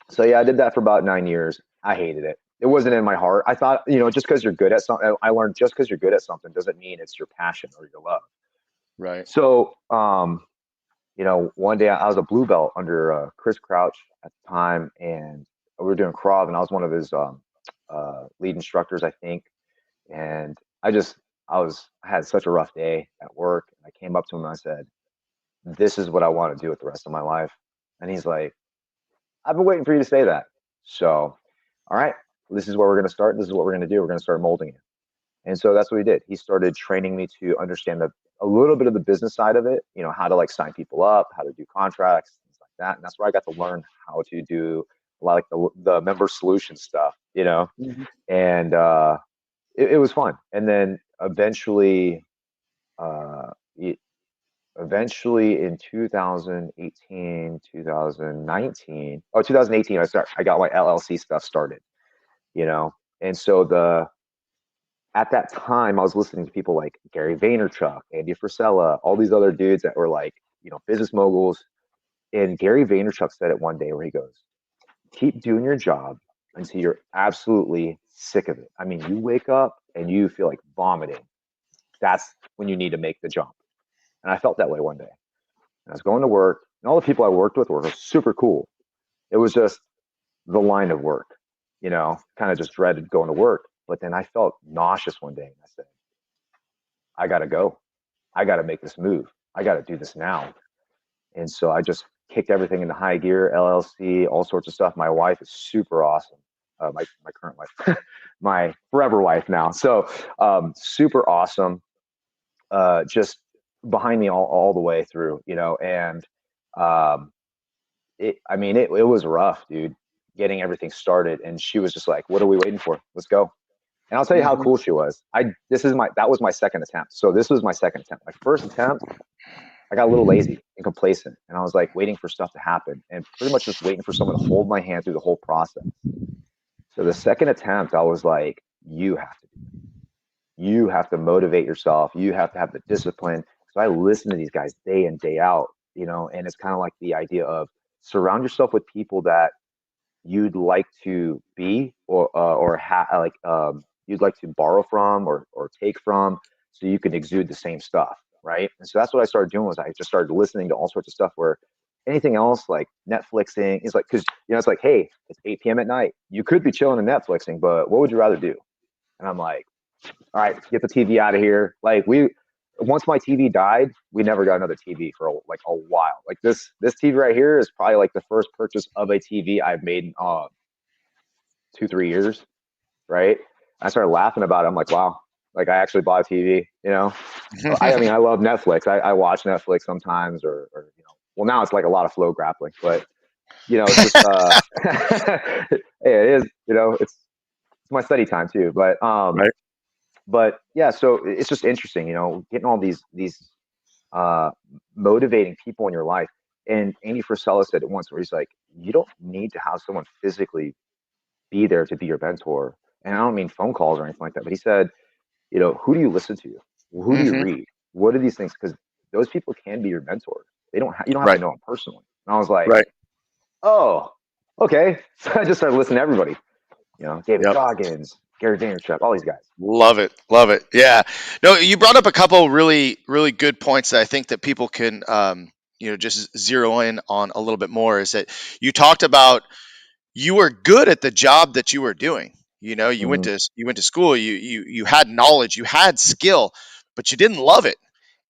so yeah, I did that for about 9 years. I hated it. It wasn't in my heart. I thought, just because you're good at something, I learned just because you're good at something doesn't mean it's your passion or your love. Right. So, one day I was a blue belt under Chris Crouch at the time, and we were doing Krav, and I was one of his lead instructors, I think. And I had such a rough day at work. And I came up to him and I said, "This is what I want to do with the rest of my life." And he's like, "I've been waiting for you to say that." So, all right, this is where we're going to start. This is what we're going to do. We're going to start molding it. And so that's what he did. He started training me to understand a little bit of the business side of it, how to like sign people up, how to do contracts, things like that. And that's where I got to learn how to do a lot like the member solution stuff, Hmm. and it was fun. And then uh, eventually in 2018, 2019, 2018, I got my LLC stuff started, you know? And so at that time, I was listening to people like Gary Vaynerchuk, Andy Frisella, all these other dudes that were like, business moguls. And Gary Vaynerchuk said it one day where he goes, keep doing your job until you're absolutely sick of it. I mean, you wake up and you feel like vomiting. That's when you need to make the jump. And I felt that way one day. And I was going to work, and all the people I worked with were super cool. It was just the line of work, kind of just dreaded going to work. But then I felt nauseous one day, and I said, I got to go. I got to make this move. I got to do this now. And so I just kicked everything into high gear, LLC, all sorts of stuff. My wife is super awesome. My current wife, my forever wife now. So super awesome. Just behind me all the way through, and um, it was rough, dude, getting everything started. And she was just like, "What are we waiting for? Let's go." And I'll tell you how Hmm. cool she was. That was my second attempt. So this was my second attempt. My first attempt, I got a little lazy and complacent, and I was like waiting for stuff to happen and pretty much just waiting for someone to hold my hand through the whole process. So the second attempt, I was like, "You have to do it. You have to motivate yourself. You have to have the discipline." So I listen to these guys day in, day out, and it's kind of like the idea of surround yourself with people that you'd like to be you'd like to borrow from or take from, so you can exude the same stuff, right? And so that's what I started doing. Was I just started listening to all sorts of stuff where anything else like Netflixing is like, because it's like, hey, it's 8 p.m. at night, you could be chilling and Netflixing, but what would you rather do? And I'm like, all right, get the TV out of here. Like, once my TV died, we never got another TV for like a while. Like this TV right here is probably like the first purchase of a TV I've made in 2 3 years, right? I started laughing about it. I'm like, wow, like I actually bought a TV. I mean, I love Netflix. I watch Netflix sometimes, or well, now it's like a lot of flow grappling, but it's just it is, it's my study time too. Right. But yeah, so it's just interesting, getting all these uh, motivating people in your life. And Andy Frisella said it once, where he's like, you don't need to have someone physically be there to be your mentor. And I don't mean phone calls or anything like that, but he said, who do you listen to? Who do you Hmm. read? What are these things? Because those people can be your mentor. You don't have to Right. know them personally. And I was like, Right. oh, okay. So I just started listening to everybody. David Yep. Goggins, Gary Vaynerchuk, all these guys. Love it. Love it. Yeah. No, you brought up a couple really, really good points that I think that people can, just zero in on a little bit more. Is that you talked about you were good at the job that you were doing. Mm-hmm. You went to school. You had knowledge. You had skill, but you didn't love it.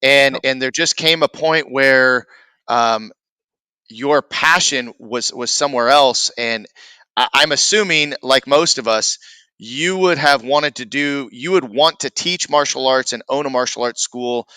No. And there just came a point where um, your passion was somewhere else. And I'm assuming, like most of us, you would want to teach martial arts and own a martial arts school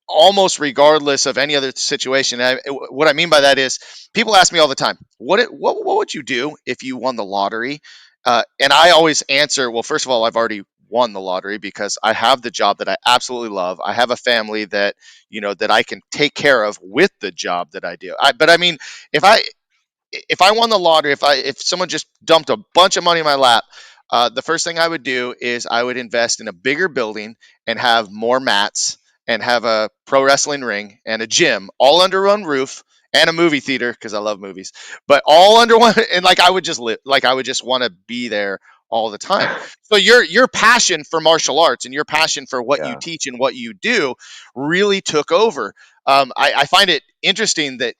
almost regardless of any other situation. What I mean by that is, people ask me all the time, what would you do if you won the lottery? And I always answer, well, first of all, I've already won the lottery because I have the job that I absolutely love. I have a family that that I can take care of with the job that I do. But I mean, if I won the lottery, if someone just dumped a bunch of money in my lap, the first thing I would do is I would invest in a bigger building and have more mats and have a pro wrestling ring and a gym all under one roof and a movie theater because I love movies, but all under one. And like I would just live, like I would just want to be there all the time. So your passion for martial arts and your passion for what you Yeah. teach and what you do really took over. I find it interesting that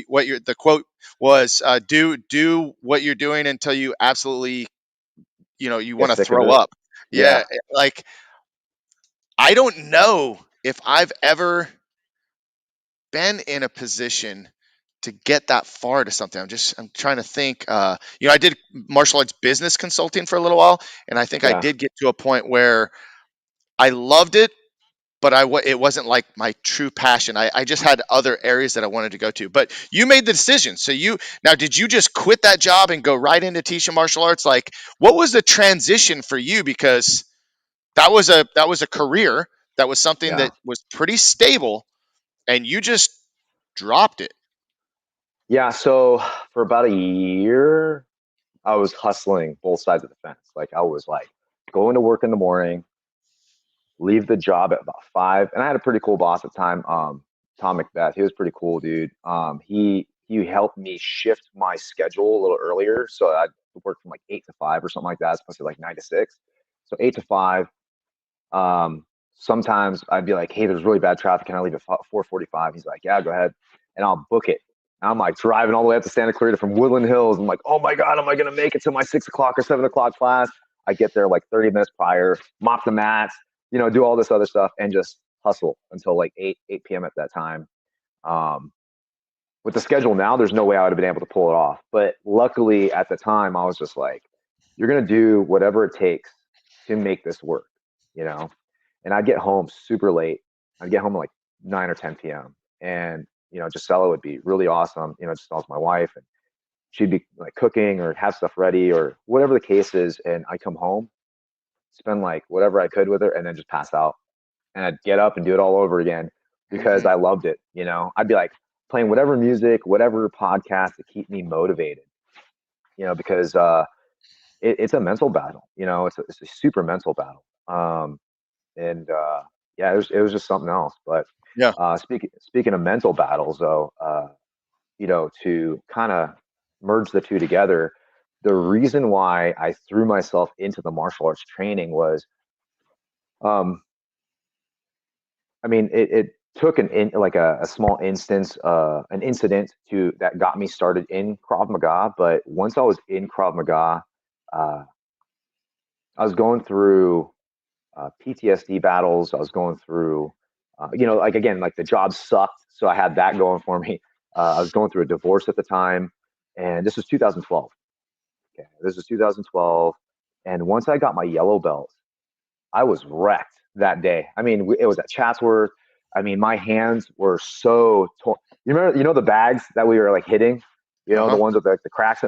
what the quote was, do what you're doing until you absolutely you Get want to sick of throw it. up. Yeah, Yeah. like I don't know if I've ever been in a position to get that far to something. I'm trying to think. I did martial arts business consulting for a little while, and I think I Yeah. did get to a point where I loved it, but it wasn't like my true passion. I just had other areas that I wanted to go to. But you made the decision. So did you just quit that job and go right into teaching martial arts? Like, what was the transition for you? Because that was a career, that was something Yeah. that was pretty stable, and you just dropped it. Yeah. So for about a year, I was hustling both sides of the fence. Like I was like going to work in the morning, leave the job at about 5. And I had a pretty cool boss at the time, Tom Macbeth. He was pretty cool, dude. He helped me shift my schedule a little earlier. So I worked from like 8 to 5 or something like that. It's supposed to be like 9 to 6. So 8 to 5. Sometimes I'd be like, hey, there's really bad traffic. Can I leave at 4:45? He's like, yeah, go ahead. And I'll book it. And I'm like driving all the way up to Santa Clarita from Woodland Hills. I'm like, oh my God, am I going to make it to my 6 o'clock or 7 o'clock class? I get there like 30 minutes prior, mop the mats, do all this other stuff and just hustle until like 8 p.m. at that time. Um, with the schedule now, there's no way I would have been able to pull it off. But luckily at the time, I was just like, you're going to do whatever it takes to make this work, you know? And I'd get home super late. I'd get home at like 9 or 10 p.m. And, Gisella would be really awesome. Gisella's my wife, and she'd be like cooking or have stuff ready or whatever the case is. And I come home, spend like whatever I could with her, and then just pass out. And I'd get up and do it all over again because Hmm. I loved it. I'd be like playing whatever music, whatever podcast to keep me motivated, because it's a mental battle. It's a super mental battle. And yeah, it was just something else. But Yeah. speaking of mental battles, though, to kind of merge the two together, the reason why I threw myself into the martial arts training was, um, I mean, it took like a small instance, an incident to that got me started in Krav Maga. But once I was in Krav Maga, uh, I was going through PTSD battles. I was going through, like again, like the job sucked, so I had that going for me. I was going through a divorce at the time, and this was 2012. Okay, this was 2012, and once I got my yellow belt, I was wrecked that day. I mean, it was at Chatsworth. I mean, my hands were so torn. You remember, the bags that we were like hitting, the Uh-huh. ones with like the cracks.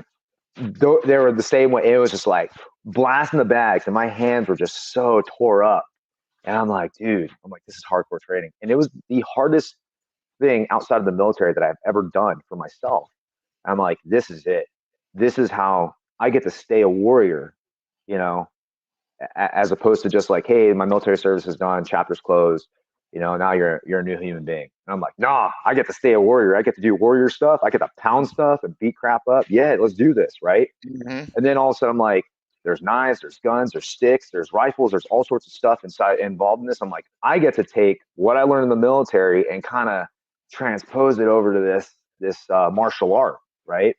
They were the same way. It was just like blasting the bags, and my hands were just so tore up. And I'm like, dude, this is hardcore training. And it was the hardest thing outside of the military that I've ever done for myself. I'm like, this is it. This is how I get to stay a warrior, you know, as opposed to just like, hey, my military service is done, chapter's closed, now you're a new human being. And I'm like, nah, I get to stay a warrior. I get to do warrior stuff. I get to pound stuff and beat crap up. Yeah, let's do this, right? Hmm. And then all of a sudden, I'm like, there's knives, there's guns, there's sticks, there's rifles, there's all sorts of stuff involved in this. I'm like, I get to take what I learned in the military and kind of transpose it over to this martial art, right?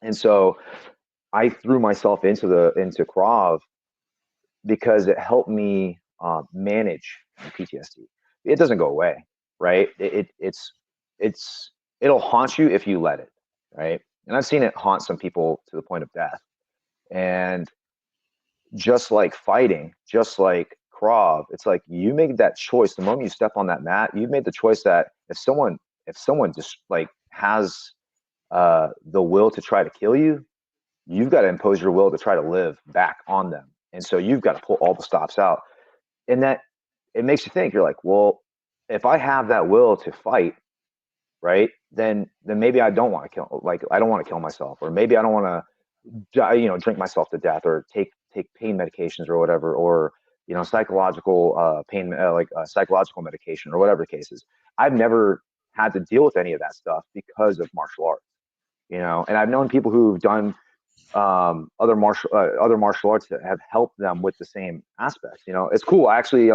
And so I threw myself into Krav because it helped me manage PTSD. It doesn't go away, right? It'll haunt you if you let it, right? And I've seen it haunt some people to the point of death. And just like fighting, just like Krav, it's like you make that choice. The moment you step on that mat, you've made the choice that if someone just like has the will to try to kill you, you've got to impose your will to try to live back on them. And so you've got to pull all the stops out. And that it makes you think, you're like, well, if I have that will to fight, right, then maybe I don't want to kill, like I don't want to kill myself, or maybe I don't want to drink myself to death, or take pain medications or whatever, or psychological pain, like psychological medication or whatever the case is. I've never had to deal with any of that stuff because of martial arts, and I've known people who've done other martial arts that have helped them with the same aspects. You know, it's cool. I actually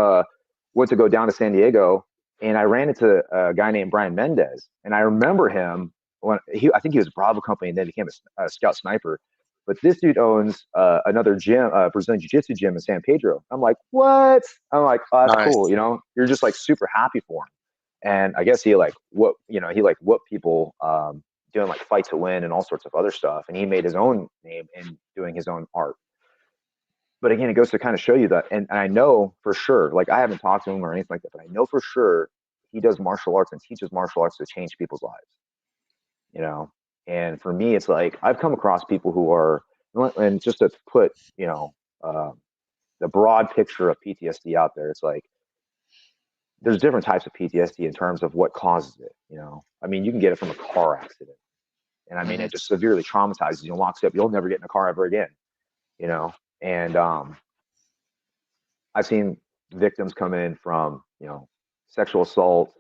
went to go down to San Diego, and I ran into a guy named Brian Mendez, and I remember him when I think he was Bravo Company, and then became a scout sniper. But this dude owns another gym, Brazilian Jiu Jitsu gym in San Pedro. I'm like, what? I'm like, oh, that's cool. Nice. You know, you're just like super happy for him. And I guess he like what you know he like whooped people doing like fight to win and all sorts of other stuff. And he made his own name in doing his own art. But again, it goes to kind of show you that. And I know for sure, like I haven't talked to him or anything like that, but I know for sure he does martial arts and teaches martial arts to change people's lives, you know? And for me, it's like I've come across people who are, and just to put, the broad picture of PTSD out there, it's like there's different types of PTSD in terms of what causes it, you know? I mean, you can get it from a car accident. And I mean, Hmm. it just severely traumatizes you and locks you up. You'll never get in a car ever again, you know? And I've seen victims come in from, sexual assault,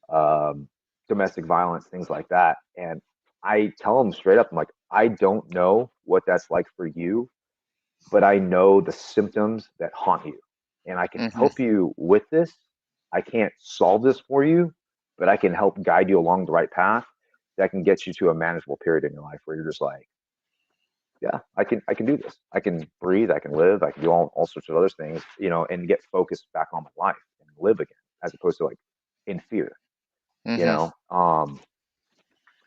um, domestic violence, things like that. And I tell them straight up, I'm like, I don't know what that's like for you, but I know the symptoms that haunt you. And I can Hmm. help you with this. I can't solve this for you, but I can help guide you along the right path that can get you to a manageable period in your life where you're just like, yeah, I can do this. I can breathe, I can live, I can do all sorts of other things, and get focused back on my life and live again, as opposed to like in fear, you Hmm. know.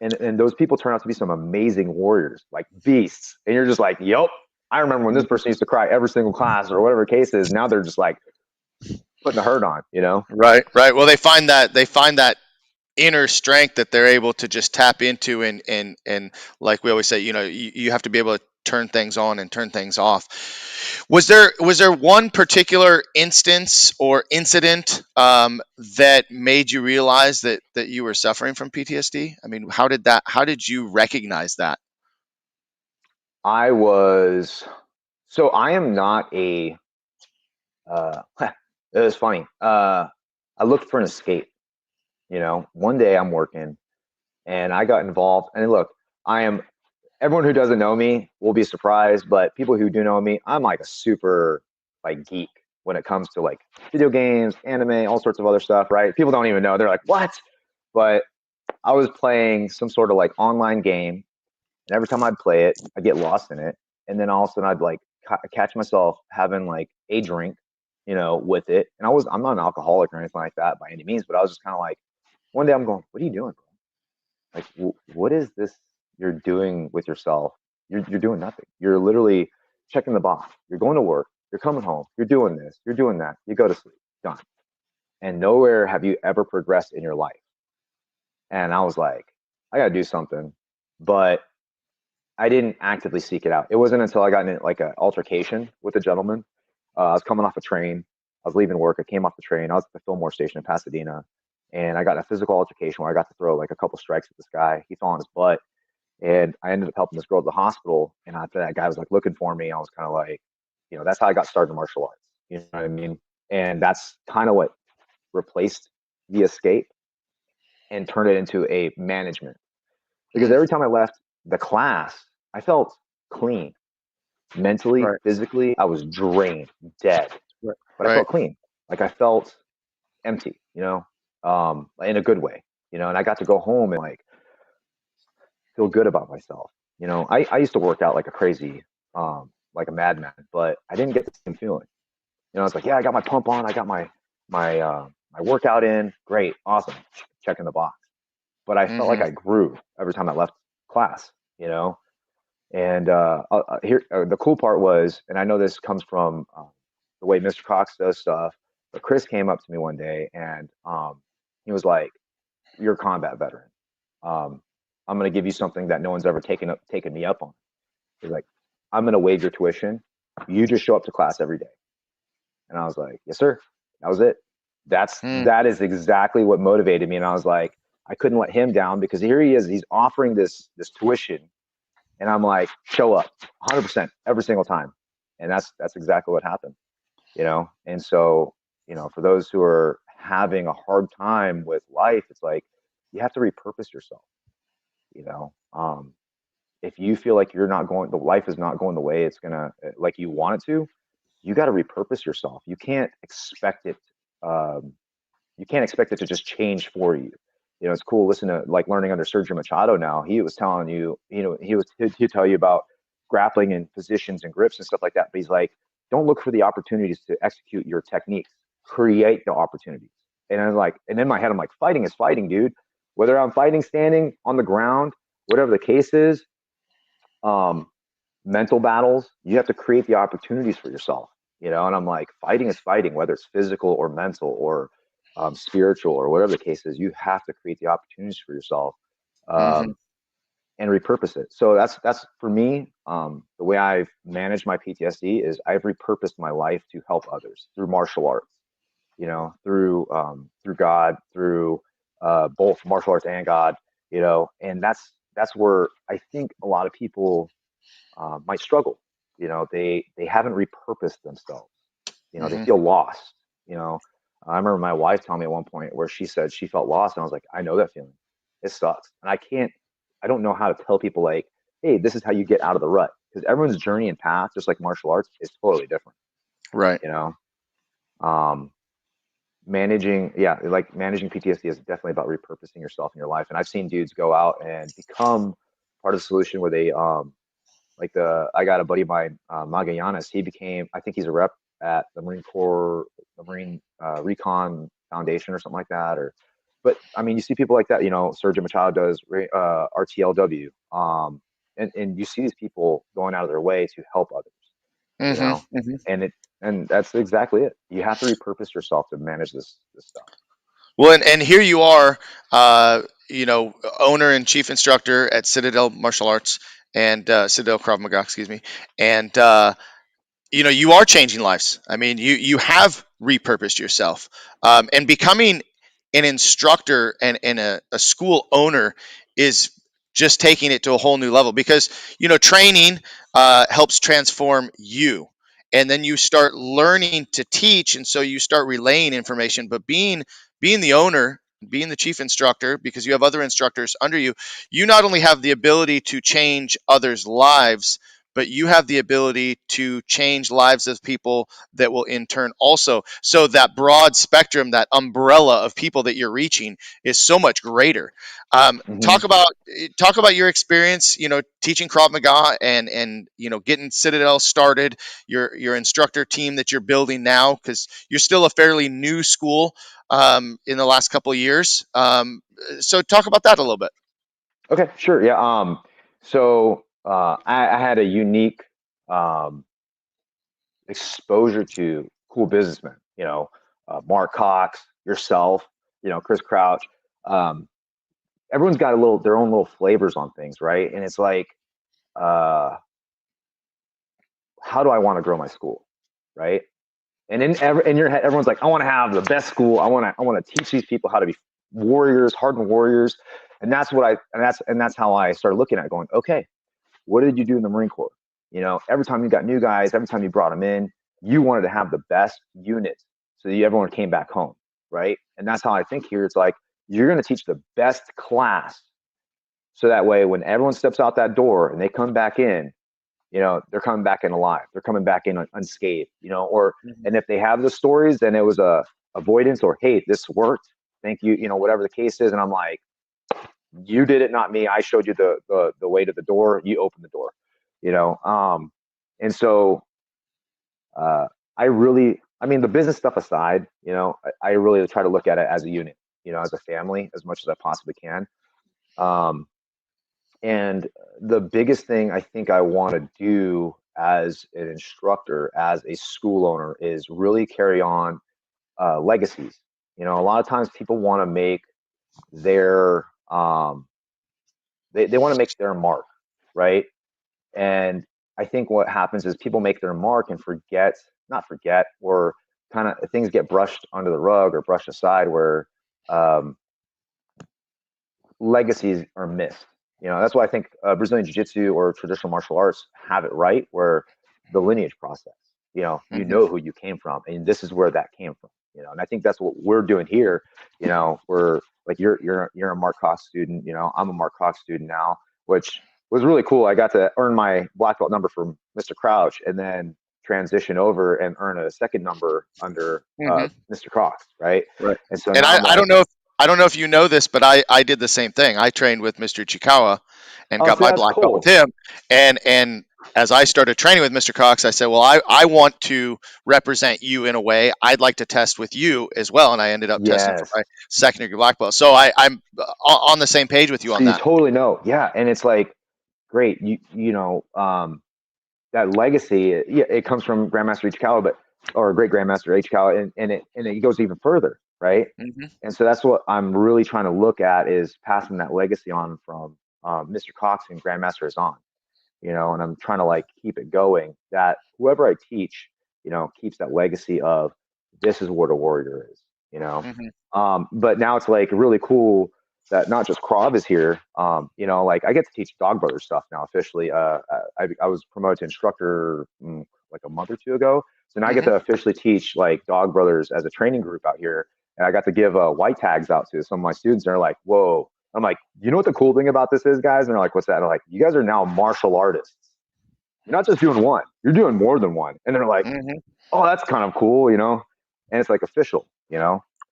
And those people turn out to be some amazing warriors, like beasts. And you're just like, yep. I remember when this Hmm. person used to cry every single class or whatever the case is. Now they're just like putting a hurt on, you know? Right, right. Well, they find that inner strength that they're able to just tap into, and like we always say, you have to be able to turn things on and turn things off. Was there one particular instance or incident that made you realize that you were suffering from PTSD? I mean, how did you recognize that? I was, so I am not a, it was funny. I looked for an escape, one day I'm working and I got involved. And look, I am everyone who doesn't know me will be surprised, but people who do know me, I'm like a super like geek when it comes to like video games, anime, all sorts of other stuff, right? People don't even know. They're like, "What?" But I was playing some sort of like online game, and every time I'd play it, I'd get lost in it, and then all of a sudden I'd like catch myself having like a drink, with it. And I'm not an alcoholic or anything like that by any means, but I was just kind of like, one day I'm going, "What are you doing, bro? Like, what is this you're doing with yourself? You're doing nothing. You're literally checking the box. You're going to work. You're coming home. You're doing this. You're doing that. You go to sleep. Done. And nowhere have you ever progressed in your life." And I was like, I got to do something. But I didn't actively seek it out. It wasn't until I got in like an altercation with a gentleman. I was coming off a train. I was leaving work. I came off the train. I was at the Fillmore station in Pasadena. And I got in a physical altercation where I got to throw like a couple strikes at this guy. He fell on his butt. And I ended up helping this girl to the hospital. And after that guy was like looking for me, I was kind of like, that's how I got started in martial arts. You know what I mean? And that's kind of what replaced the escape and turned it into a management. Because Mm, every time I left the class, I felt clean. Mentally, right, physically, I was drained, dead, right, but I right. felt clean. Like I felt empty, in a good way, and I got to go home and like feel good about myself. I used to work out like a crazy, like a madman, but I didn't get the same feeling. I was like, yeah, I got my pump on, I got my workout in, great, awesome, checking the box. But I felt like Hmm. I grew every time I left class, And here, the cool part was, and I know this comes from the way Mr. Cox does stuff, but Chris came up to me one day and he was like, "You're a combat veteran. Um, I'm going to give you something that no one's ever taken me up on." He's like, "I'm going to waive your tuition. You just show up to class every day." And I was like, "Yes, sir." That was it. Mm, That is exactly what motivated me. And I was like, I couldn't let him down because here he is. He's offering this tuition, and I'm like, show up 100% every single time. And that's exactly what happened, And so, for those who are having a hard time with life, it's like you have to repurpose yourself, you know. if you feel like the life is not going the way it's gonna, like you want it to, you got to repurpose yourself. Um, you can't expect it to just change for you. You know, it's cool listening to like learning under Sergio Machado now. He was telling you, he'd tell you about grappling and positions and grips and stuff like that. But he's like, don't look for the opportunities to execute your techniques. Create the opportunities. And I'm like, and in my head, I'm like, fighting is fighting, dude. Whether I'm fighting standing on the ground, whatever the case is, um, mental battles, you have to create the opportunities for yourself, you know? And I'm like, fighting is fighting, whether it's physical or mental or spiritual or whatever the case is, you have to create the opportunities for yourself, Hmm. um, and repurpose it. So that's for me. The way I've managed my PTSD is I've repurposed my life to help others through martial arts, you know, through God, through both martial arts and God, you know, and that's where I think a lot of people might struggle. You know, they haven't repurposed themselves. You know, they Hmm. feel lost. You know, I remember my wife telling me at one point where she said she felt lost, and I was like, I know that feeling. It sucks, and I don't know how to tell people like, hey, this is how you get out of the rut, because everyone's journey and path, just like martial arts, is totally different. Right. You know, um, managing PTSD is definitely about repurposing yourself in your life, and I've seen dudes go out and become part of the solution where they like I got a buddy of mine, Magallanes. He became, I think he's a rep at the Marine Corps, the Marine Recon Foundation or something like that. But I mean, you see people like that. You know, Sergio Machado does RTLW, and you see these people going out of their way to help others. You Hmm. know, Hmm. and that's exactly it. You have to repurpose yourself to manage this stuff. Well, and here you are, owner and chief instructor at Citadel Martial Arts and Citadel Krav Maga, excuse me, and you are changing lives. I mean, you have repurposed yourself, and becoming an instructor and a school owner is just taking it to a whole new level because training helps transform you, and then you start learning to teach, and so you start relaying information. But being the owner, being the chief instructor, because you have other instructors under you, you not only have the ability to change others' lives, but you have the ability to change lives of people that will in turn also. So that broad spectrum, that umbrella of people that you're reaching is so much greater. Hmm. Talk about your experience, teaching Krav Maga and getting Citadel started, your instructor team that you're building now, because you're still a fairly new school in the last couple of years. So talk about that a little bit. Okay, sure, yeah. So I had a unique um, exposure to cool businessmen, you know, Marc Cox, yourself, you know, Chris Crouch. Um, Everyone's got their own little flavors on things, right? And it's like, uh, how do I want to grow my school, right? And in your head, everyone's like, I want to have the best school. I want to teach these people how to be warriors, hardened warriors. And that's how I started looking at it, going, okay, what did you do in the Marine Corps? You know, every time you got new guys, every time you brought them in, you wanted to have the best unit so that everyone came back home, right? And that's how I think here. It's like you're going to teach the best class so that way when everyone steps out that door and they come back in, you know, they're coming back in alive. They're coming back in unscathed, you know, and if they have the stories, then it was a avoidance or, hey, this worked. Thank you, you know, whatever the case is. And I'm like, you did it, not me. I showed you the way to the door. You opened the door, you know. And so uh, I mean, the business stuff aside, you know, I really try to look at it as a unit, you know, as a family, as much as I possibly can. Um, and the biggest thing I think I want to do as an instructor, as a school owner, is really carry on legacies. You know, a lot of times people want to make their they want to make their mark, right? And I think what happens is people make their mark and not forget, or kind of things get brushed under the rug or brushed aside where um, legacies are missed. You know, that's why I think Brazilian Jiu Jitsu or traditional martial arts have it right, where the lineage process, you Hmm. know who you came from, and this is where that came from. You know, and I think that's what we're doing here. You know, we're like you're a Marc Cox student. You know, I'm a Marc Cox student now, which was really cool. I got to earn my black belt number from Mr. Crouch, and then transition over and earn a second number under Hmm. Mr. Cox, right? Right. And so And now I'm I like, don't know if you know this, but I did the same thing. I trained with Mr. Chikawa and oh, got see, my that's black belt with cool. him. And as I started training with Mr. Cox, I said, well, I want to represent you in a way. I'd like to test with you as well. And I ended up testing for Yes. my second degree black belt. So I'm on the same page with you So on you that. totally know, yeah. And it's like, great, that legacy, yeah, it comes from Grandmaster Ichikawa, but or great Grandmaster Ichikawa, and it goes even further, right? Hmm. And so that's what I'm really trying to look at is passing that legacy on from Mr. Cox and Grandmaster is on, and I'm trying to like keep it going. That whoever I teach, keeps that legacy of this is what a warrior is, you know. Hmm. But now it's like really cool that not just Krav is here. Like I get to teach Dog Brother stuff now officially. I was promoted to instructor like a month or two ago, so now I get Hmm. to officially teach like Dog Brothers as a training group out here, and I got to give white tags out to some of my students. And they're like, "Whoa!" I'm like, "You know what the cool thing about this is, guys?" And they're like, "What's that?" And I'm like, "You guys are now martial artists. You're not just doing one; you're doing more than one." And they're like, Hmm. "Oh, that's kind of cool." And it's like official.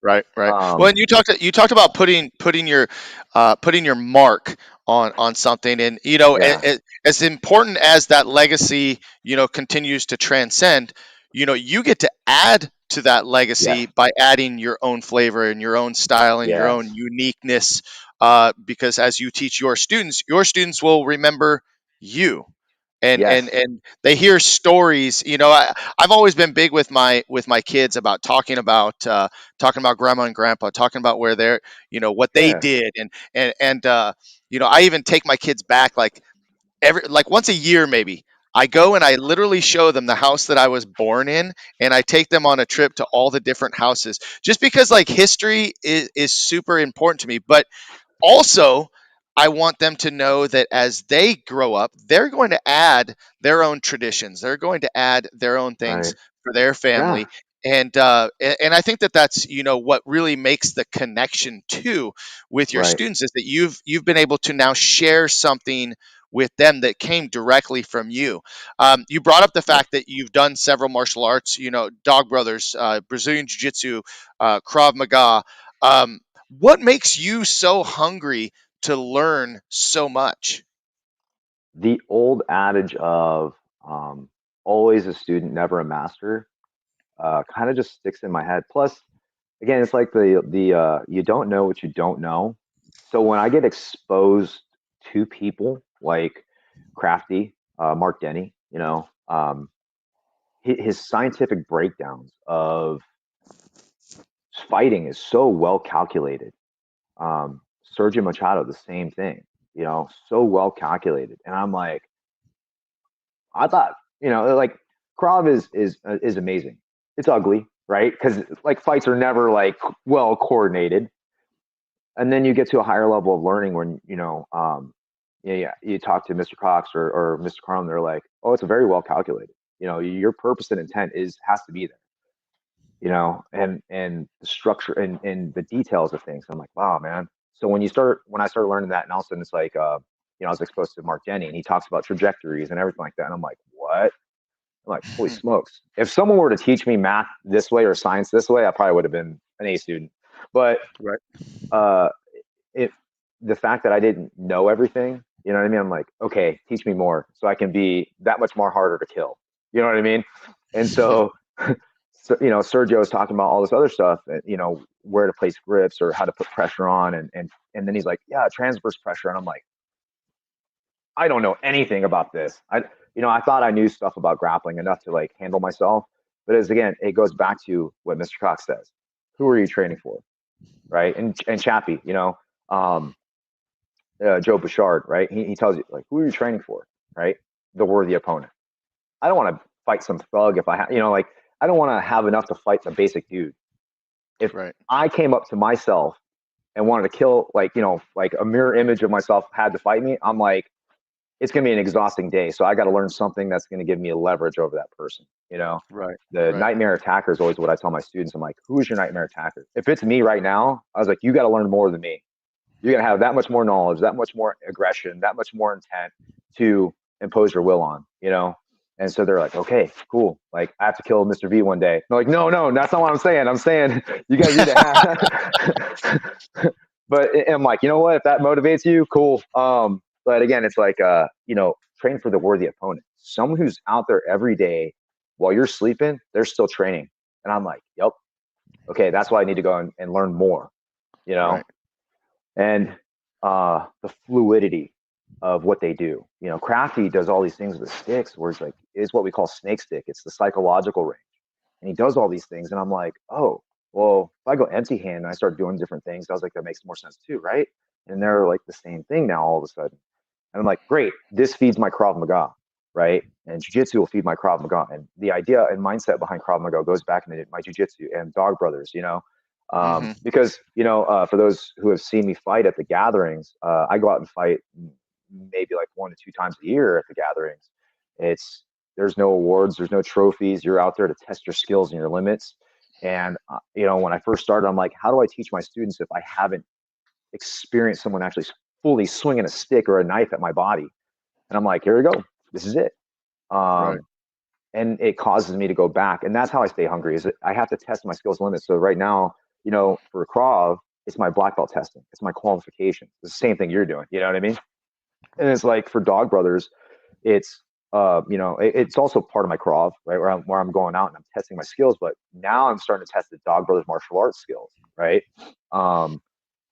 Right, right. Well, Um, and you talked about putting your mark on something, and yeah, as important as that legacy continues to transcend, you get to add to that yes, legacy by adding your own flavor and your own style and your own yes, uniqueness. Because as you teach your students will remember you, and yes, and they hear stories. I've always been big with my kids about talking about grandma and grandpa, talking about where they're what they yeah, did, and I even take my kids back like once a year maybe. I go and I literally show them the house that I was born in, and I take them on a trip to all the different houses, just because like history is super important to me. But also, I want them to know that as they grow up, they're going to add their own traditions. They're going to add their own things right, for their yeah, family. And I think that that's what really makes the connection too with your right, students is that you've been able to now share something with them that came directly from you. You brought up the yep. fact that you've done several martial arts, Dog Brothers, Brazilian Jiu Jitsu, Krav Maga. What makes you so hungry to learn so much? The old adage of always a student, never a master, kind of just sticks in my head. Plus, again, it's like the you don't know what you don't know. So when I get exposed to people like Crafty, Marc Denny, his scientific breakdowns of fighting is so well calculated. Sergio Machado, the same thing, so well calculated. And I'm like, I thought, like Krav is amazing. It's ugly, right? Because like fights are never like well coordinated. And then you get to a higher level of learning when yeah, you talk to Mr. Cox or Mr. Carlin, they're like, oh, it's very well calculated. Your purpose and intent has to be there. And the structure and the details of things. I'm like, wow, man. So when I started learning that, and all of a sudden it's like, I was exposed to Marc Denny, and he talks about trajectories and everything like that, and I'm like, what? I'm like, holy smokes! If someone were to teach me math this way or science this way, I probably would have been an A student. But Right. uh, it the fact that I didn't know everything, you know what I mean? I'm like, okay, teach me more so I can be that much more harder to kill. You know what I mean? And so, Sergio is talking about all this other stuff, where to place grips or how to put pressure on, and then he's like, yeah, transverse pressure, and I'm like, I don't know anything about this. I thought I knew stuff about grappling enough to like handle myself, but as again, it goes back to what Mr. Cox says: who are you training for, right? And Chappie, um, Joe Bouchard, right? He tells you like, who are you training for, right? The worthy opponent. I don't want to fight some thug if like I don't want to have enough to fight the basic dude. If Right. I came up to myself and wanted to kill, like like a mirror image of myself had to fight me, I'm like, it's gonna be an exhausting day. So I got to learn something that's gonna give me a leverage over that person. Right. The Right. nightmare attacker is always what I tell my students. I'm like, who is your nightmare attacker? If it's me right now, I was like, you got to learn more than me. You're going to have that much more knowledge, that much more aggression, that much more intent to impose your will on, you know? And so they're like, okay, cool. Like, I have to kill Mr. V one day. And they're like, no, no, that's not what I'm saying. I'm saying you guys need to have. But I'm like, you know what? If that motivates you, cool. But again, it's like, train for the worthy opponent. Someone who's out there every day while you're sleeping, they're still training. And I'm like, yep, okay, that's why I need to go and learn more, you know? Right. And the fluidity of what they do. You know, Crafty does all these things with sticks where it's like, it's what we call snake stick. It's the psychological range. And he does all these things. And I'm like, oh, well, if I go empty hand and I start doing different things, I was like, that makes more sense too, right? And they're like the same thing now all of a sudden. And I'm like, great, this feeds my Krav Maga, right? And jiu-jitsu will feed my Krav Maga. And the idea and mindset behind Krav Maga goes back into my jiu-jitsu and Dog Brothers, you know, Hmm. because, for those who have seen me fight at the gatherings, I go out and fight maybe like 1 to 2 times a year at the gatherings. It's There's no awards, there's no trophies. You're out there to test your skills and your limits. And when I first started, I'm like, how do I teach my students if I haven't experienced someone actually fully swinging a stick or a knife at my body? And I'm like, here we go. This is it. Right. Um, and it causes me to go back, and that's how I stay hungry. Is I have to test my skills limits. So right now, for Krav, it's my black belt testing. It's my qualification. It's the same thing you're doing. You know what I mean? And it's like for Dog Brothers, it's it's also part of my Krav, right? Where I'm going out and I'm testing my skills, but now I'm starting to test the Dog Brothers martial arts skills, right? Um,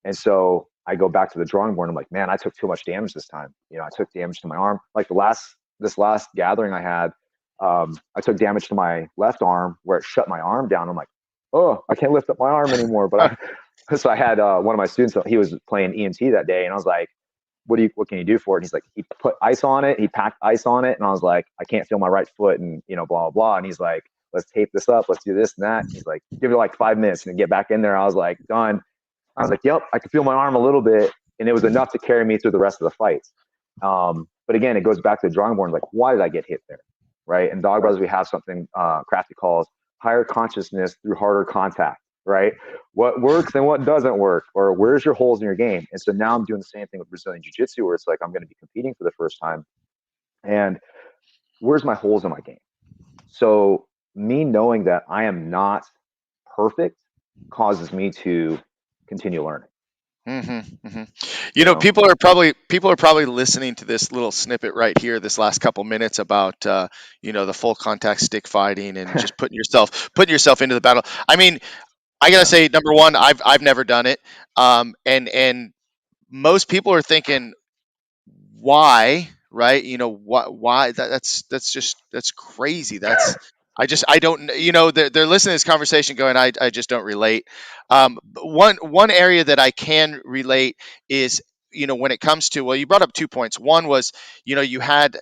and so I go back to the drawing board. And I'm like, man, I took too much damage this time. I took damage to my arm. Like this last gathering I had, I took damage to my left arm where it shut my arm down. I'm like, oh, I can't lift up my arm anymore. So I had one of my students. He was playing EMT that day, and I was like, what can you do for it? And he's like, he put ice on it. He packed ice on it. And I was like, I can't feel my right foot and, blah, blah, blah. And he's like, let's tape this up. Let's do this and that. And he's like, give it like 5 minutes and get back in there. I was like, done. I was like, yep, I can feel my arm a little bit. And it was enough to carry me through the rest of the fights. But again, it goes back to the drawing board. Like, why did I get hit there? Right. And Dog Brothers, we have something Crafty calls higher consciousness through harder contact. Right. What works and what doesn't work, or where's your holes in your game? And so now I'm doing the same thing with Brazilian Jiu Jitsu, where it's like I'm going to be competing for the first time. And where's my holes in my game? So me knowing that I am not perfect causes me to continue learning, Hmm. Hmm. you know? People are probably listening to this little snippet right here, this last couple minutes about the full contact stick fighting and just putting yourself into the battle. I mean, I gotta Yeah. say, number one, I've never done it, and most people are thinking, why, right? Why that's crazy. I don't, they're listening to this conversation going, I just don't relate. But one area that I can relate is, when it comes to, well, you brought up 2 points. One was, you had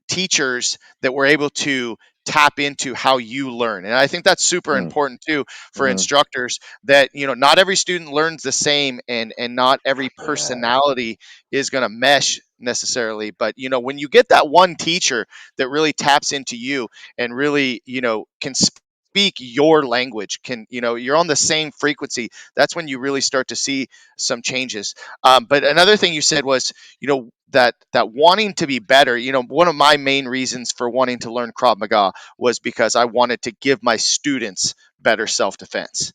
teachers that were able to tap into how you learn, and I think that's super Mm, important too for mm, instructors, that not every student learns the same, and not every yeah. personality is going to mesh necessarily. But when you get that one teacher that really taps into you and really can speak your language, can you're on the same frequency, that's when you really start to see some changes. But another thing you said was, that wanting to be better. One of my main reasons for wanting to learn Krav Maga was because I wanted to give my students better self-defense.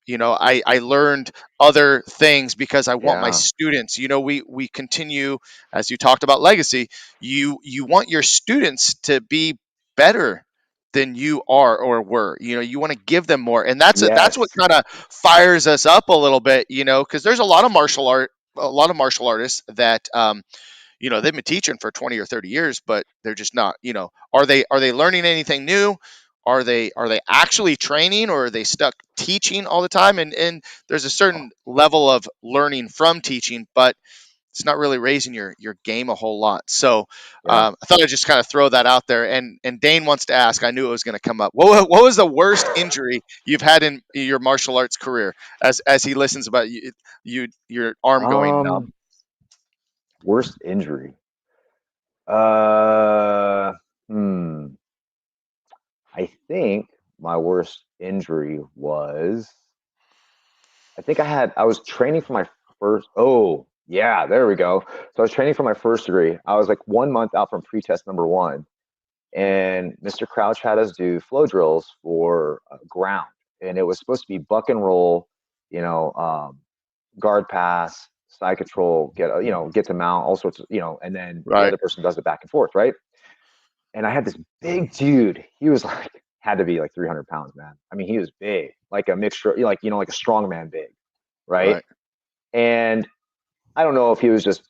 I learned other things because I want my Yeah. students. We continue, as you talked about legacy. You want your students to be better than you are or were. You want to give them more, and that's what Yes. kind of fires us up a little bit. Because there's a lot of martial artists that they've been teaching for 20 or 30 years, but they're just not. Are they learning anything new? Are they actually training, or are they stuck teaching all the time? And there's a certain level of learning from teaching, but it's not really raising your game a whole lot. So Yeah. I thought I'd just kind of throw that out there. And Dane wants to ask. I knew it was going to come up. What was the worst injury you've had in your martial arts career? As he listens about your arm going numb. Um, Worst injury. Uh, hmm. I think my worst injury was, I was training for my first. Oh, yeah, there we go. So I was training for my first degree. I was like 1 month out from pre-test number one, and Mr. Crouch had us do flow drills for ground, and it was supposed to be buck and roll, you know, guard pass, side control, get to mount, all sorts of, and then the Right. other person does it back and forth, right? And I had this big dude. He was like had to be like 300 pounds, man. I mean, he was big, like a mixture, like a strongman big, right? Right. And I don't know if he was just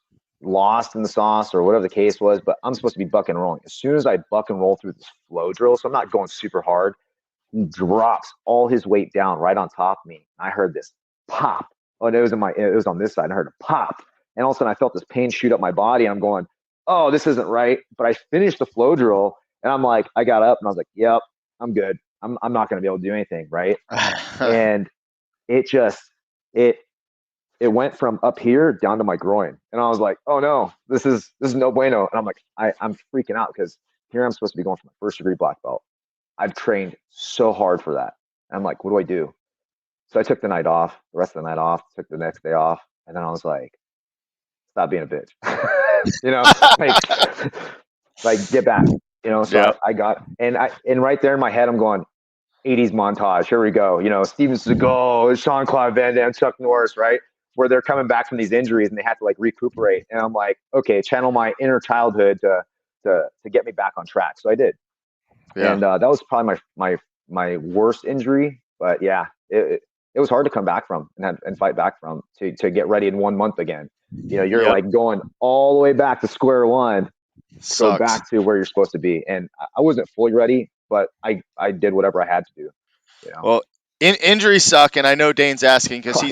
lost in the sauce or whatever the case was, but I'm supposed to be buck and rolling. As soon as I buck and roll through this flow drill, so I'm not going super hard, he drops all his weight down right on top of me. I heard this pop. Oh, it was on this side. I heard a pop. And all of a sudden I felt this pain shoot up my body. And I'm going, oh, this isn't right. But I finished the flow drill and I'm like, I got up and I was like, yep, I'm good. I'm not going to be able to do anything. Right. And it just, it, it went from up here down to my groin. And I was like, oh no, this is no bueno. And I'm like, I'm freaking out because here I'm supposed to be going for my first degree black belt. I've trained so hard for that. And I'm like, what do I do? So I took the night off, the rest of the night off, took the next day off. And then I was like, stop being a bitch. you know, like, like get back, So Yeah. I got, and right there in my head, I'm going, 80s montage. Here we go. Steven Seagal, Sean Claude Van Damme, Chuck Norris, right? Where they're coming back from these injuries and they have to like recuperate. And I'm like, okay, channel my inner childhood to get me back on track. So I did, Yeah. and that was probably my worst injury. But yeah, it was hard to come back from and fight back from to get ready in 1 month again. You're Yep. like going all the way back to square one to go Sucks. back to where you're supposed to be. And I wasn't fully ready, but I did whatever I had to do. You know. Well, injuries suck, and I know Dane's asking because Oh yeah,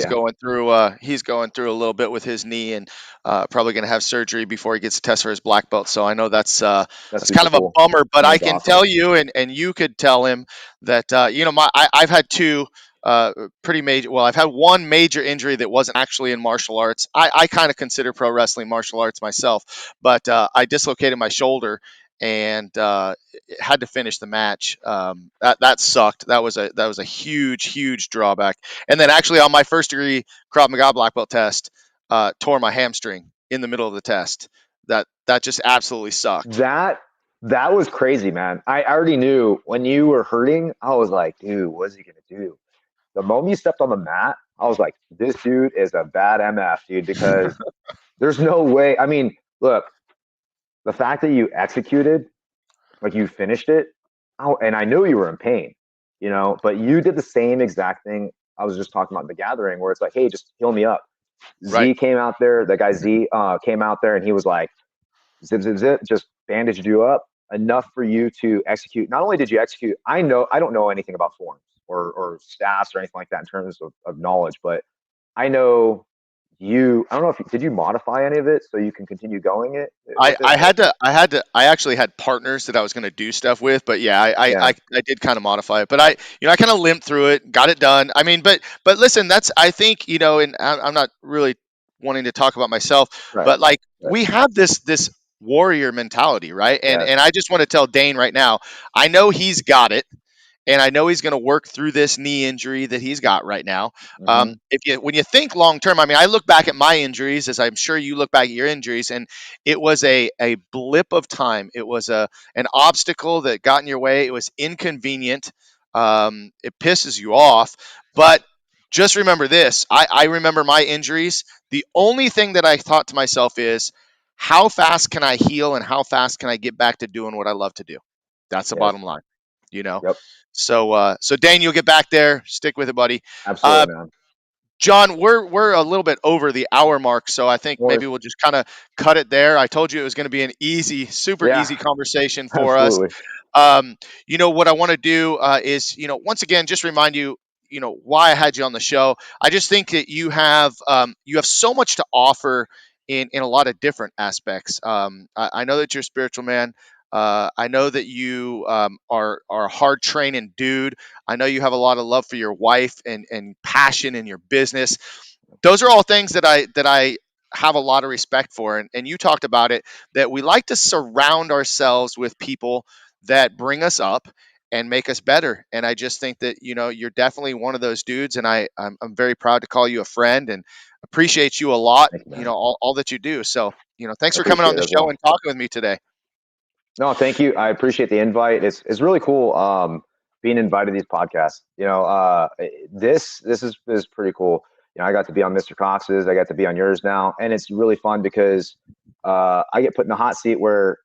he's going through a little bit with his knee, and probably going to have surgery before he gets a test for his black belt. So I know that's that's kind super of a cool. bummer, but No, I that's can awesome. tell you, and you could tell him that I've had two. Pretty major. Well, I've had one major injury that wasn't actually in martial arts. I kind of consider pro wrestling martial arts myself, but I dislocated my shoulder and had to finish the match. That sucked. That was a huge drawback. And then actually on my first degree Krav Maga black belt test, tore my hamstring in the middle of the test. That just absolutely sucked. That that was crazy, man. I already knew when you were hurting. I was like, dude, what's he gonna do? The moment you stepped on the mat, I was like, this dude is a bad MF, dude, because there's no way. I mean, look, the fact that you executed, like you finished it, and I knew you were in pain, but you did the same exact thing I was just talking about in the gathering, where it's like, hey, just heal me up. Right. Z came out there, that guy Z came out there, and he was like, zip, zip, zip, just bandaged you up enough for you to execute. Not only did you execute, I don't know anything about forms or staffs or anything like that in terms of knowledge, but I know I don't know if did you modify any of it so you can continue going it I, with it? I had to I had to I actually had partners that I was going to do stuff with, but yeah, Yeah, I did kind of modify it, but I kind of limped through it, got it done. I mean, but listen, that's I think and I'm not really wanting to talk about myself, right, but like right, we have this warrior mentality, right? And yes, I just want to tell Dane right now, I know he's got it, and I know he's going to work through this knee injury that he's got right now. mm-hmm. If you when you think long term, I mean, I look back at my injuries, as I'm sure you look back at your injuries, and it was a blip of time. It was an obstacle that got in your way. It was inconvenient. It pisses you off, but just remember this. I remember my injuries. The only thing that I thought to myself is, how fast can I heal and how fast can I get back to doing what I love to do? That's the Yes, bottom line, you know. yep, So Dane, you'll get back there. Stick with it, buddy. Uh, absolutely, man. John, we're a little bit over the hour mark, so I think No maybe worries. we'll just kind of cut it there. I told you it was going to be an easy, super Yeah, easy conversation for us. absolutely. What I want to do is, once again, just remind you, why I had you on the show. I just think that you have so much to offer in a lot of different aspects. I know that you're a spiritual man. I know that you are a hard training dude. I know you have a lot of love for your wife and passion in your business. Those are all things that I have a lot of respect for. And you talked about it, that we like to surround ourselves with people that bring us up. and make us better. And I just think that, you're definitely one of those dudes. And I'm very proud to call you a friend and appreciate you a lot, Thank you, man. all that you do. So, thanks I for coming on appreciate the it as show well. and talking with me today. No, thank you. I appreciate the invite. It's really cool being invited to these podcasts. This is pretty cool. I got to be on Mr. Cox's. I got to be on yours now, and it's really fun because I get put in the hot seat where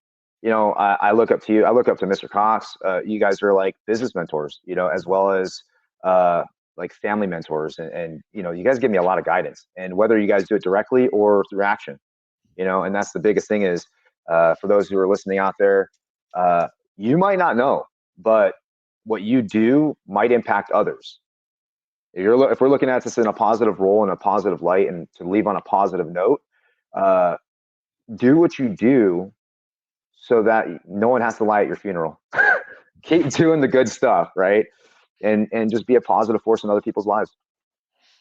I look up to you. I look up to Mr. Cox. You guys are like business mentors, as well as like family mentors, and you guys give me a lot of guidance. And whether you guys do it directly or through action, and that's the biggest thing is for those who are listening out there, uh, you might not know, but what you do might impact others. If we're looking at this in a positive role and a positive light and to leave on a positive note, uh, do what you do so that no one has to lie at your funeral. Keep doing the good stuff, right? And just be a positive force in other people's lives.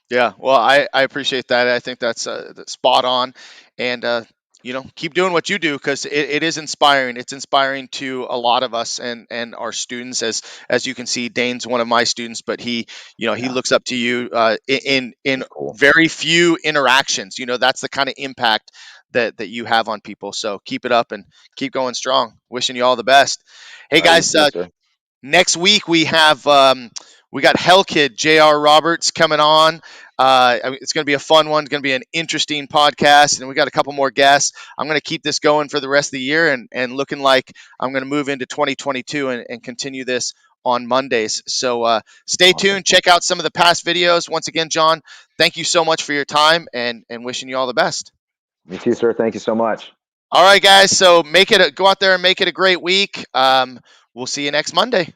Yeah, well, I appreciate that. I think that's spot on, and keep doing what you do because it is inspiring. It's inspiring to a lot of us and our students. As you can see, Dane's one of my students, but he Yeah, looks up to you in that's cool. very few interactions. That's the kind of impact that you have on people. So keep it up and keep going strong. Wishing you all the best. Hey All right, you guys, too, sir. next week we got Hell Kid J.R. Roberts coming on. It's going to be a fun one. It's going to be an interesting podcast, and we got a couple more guests. I'm going to keep this going for the rest of the year, and looking like I'm going to move into 2022 and continue this on Mondays. So stay Awesome. tuned. Check out some of the past videos. Once again, John, thank you so much for your time, and wishing you all the best. You too, sir. Thank you so much. All right, guys. So go out there and make it a great week. We'll see you next Monday.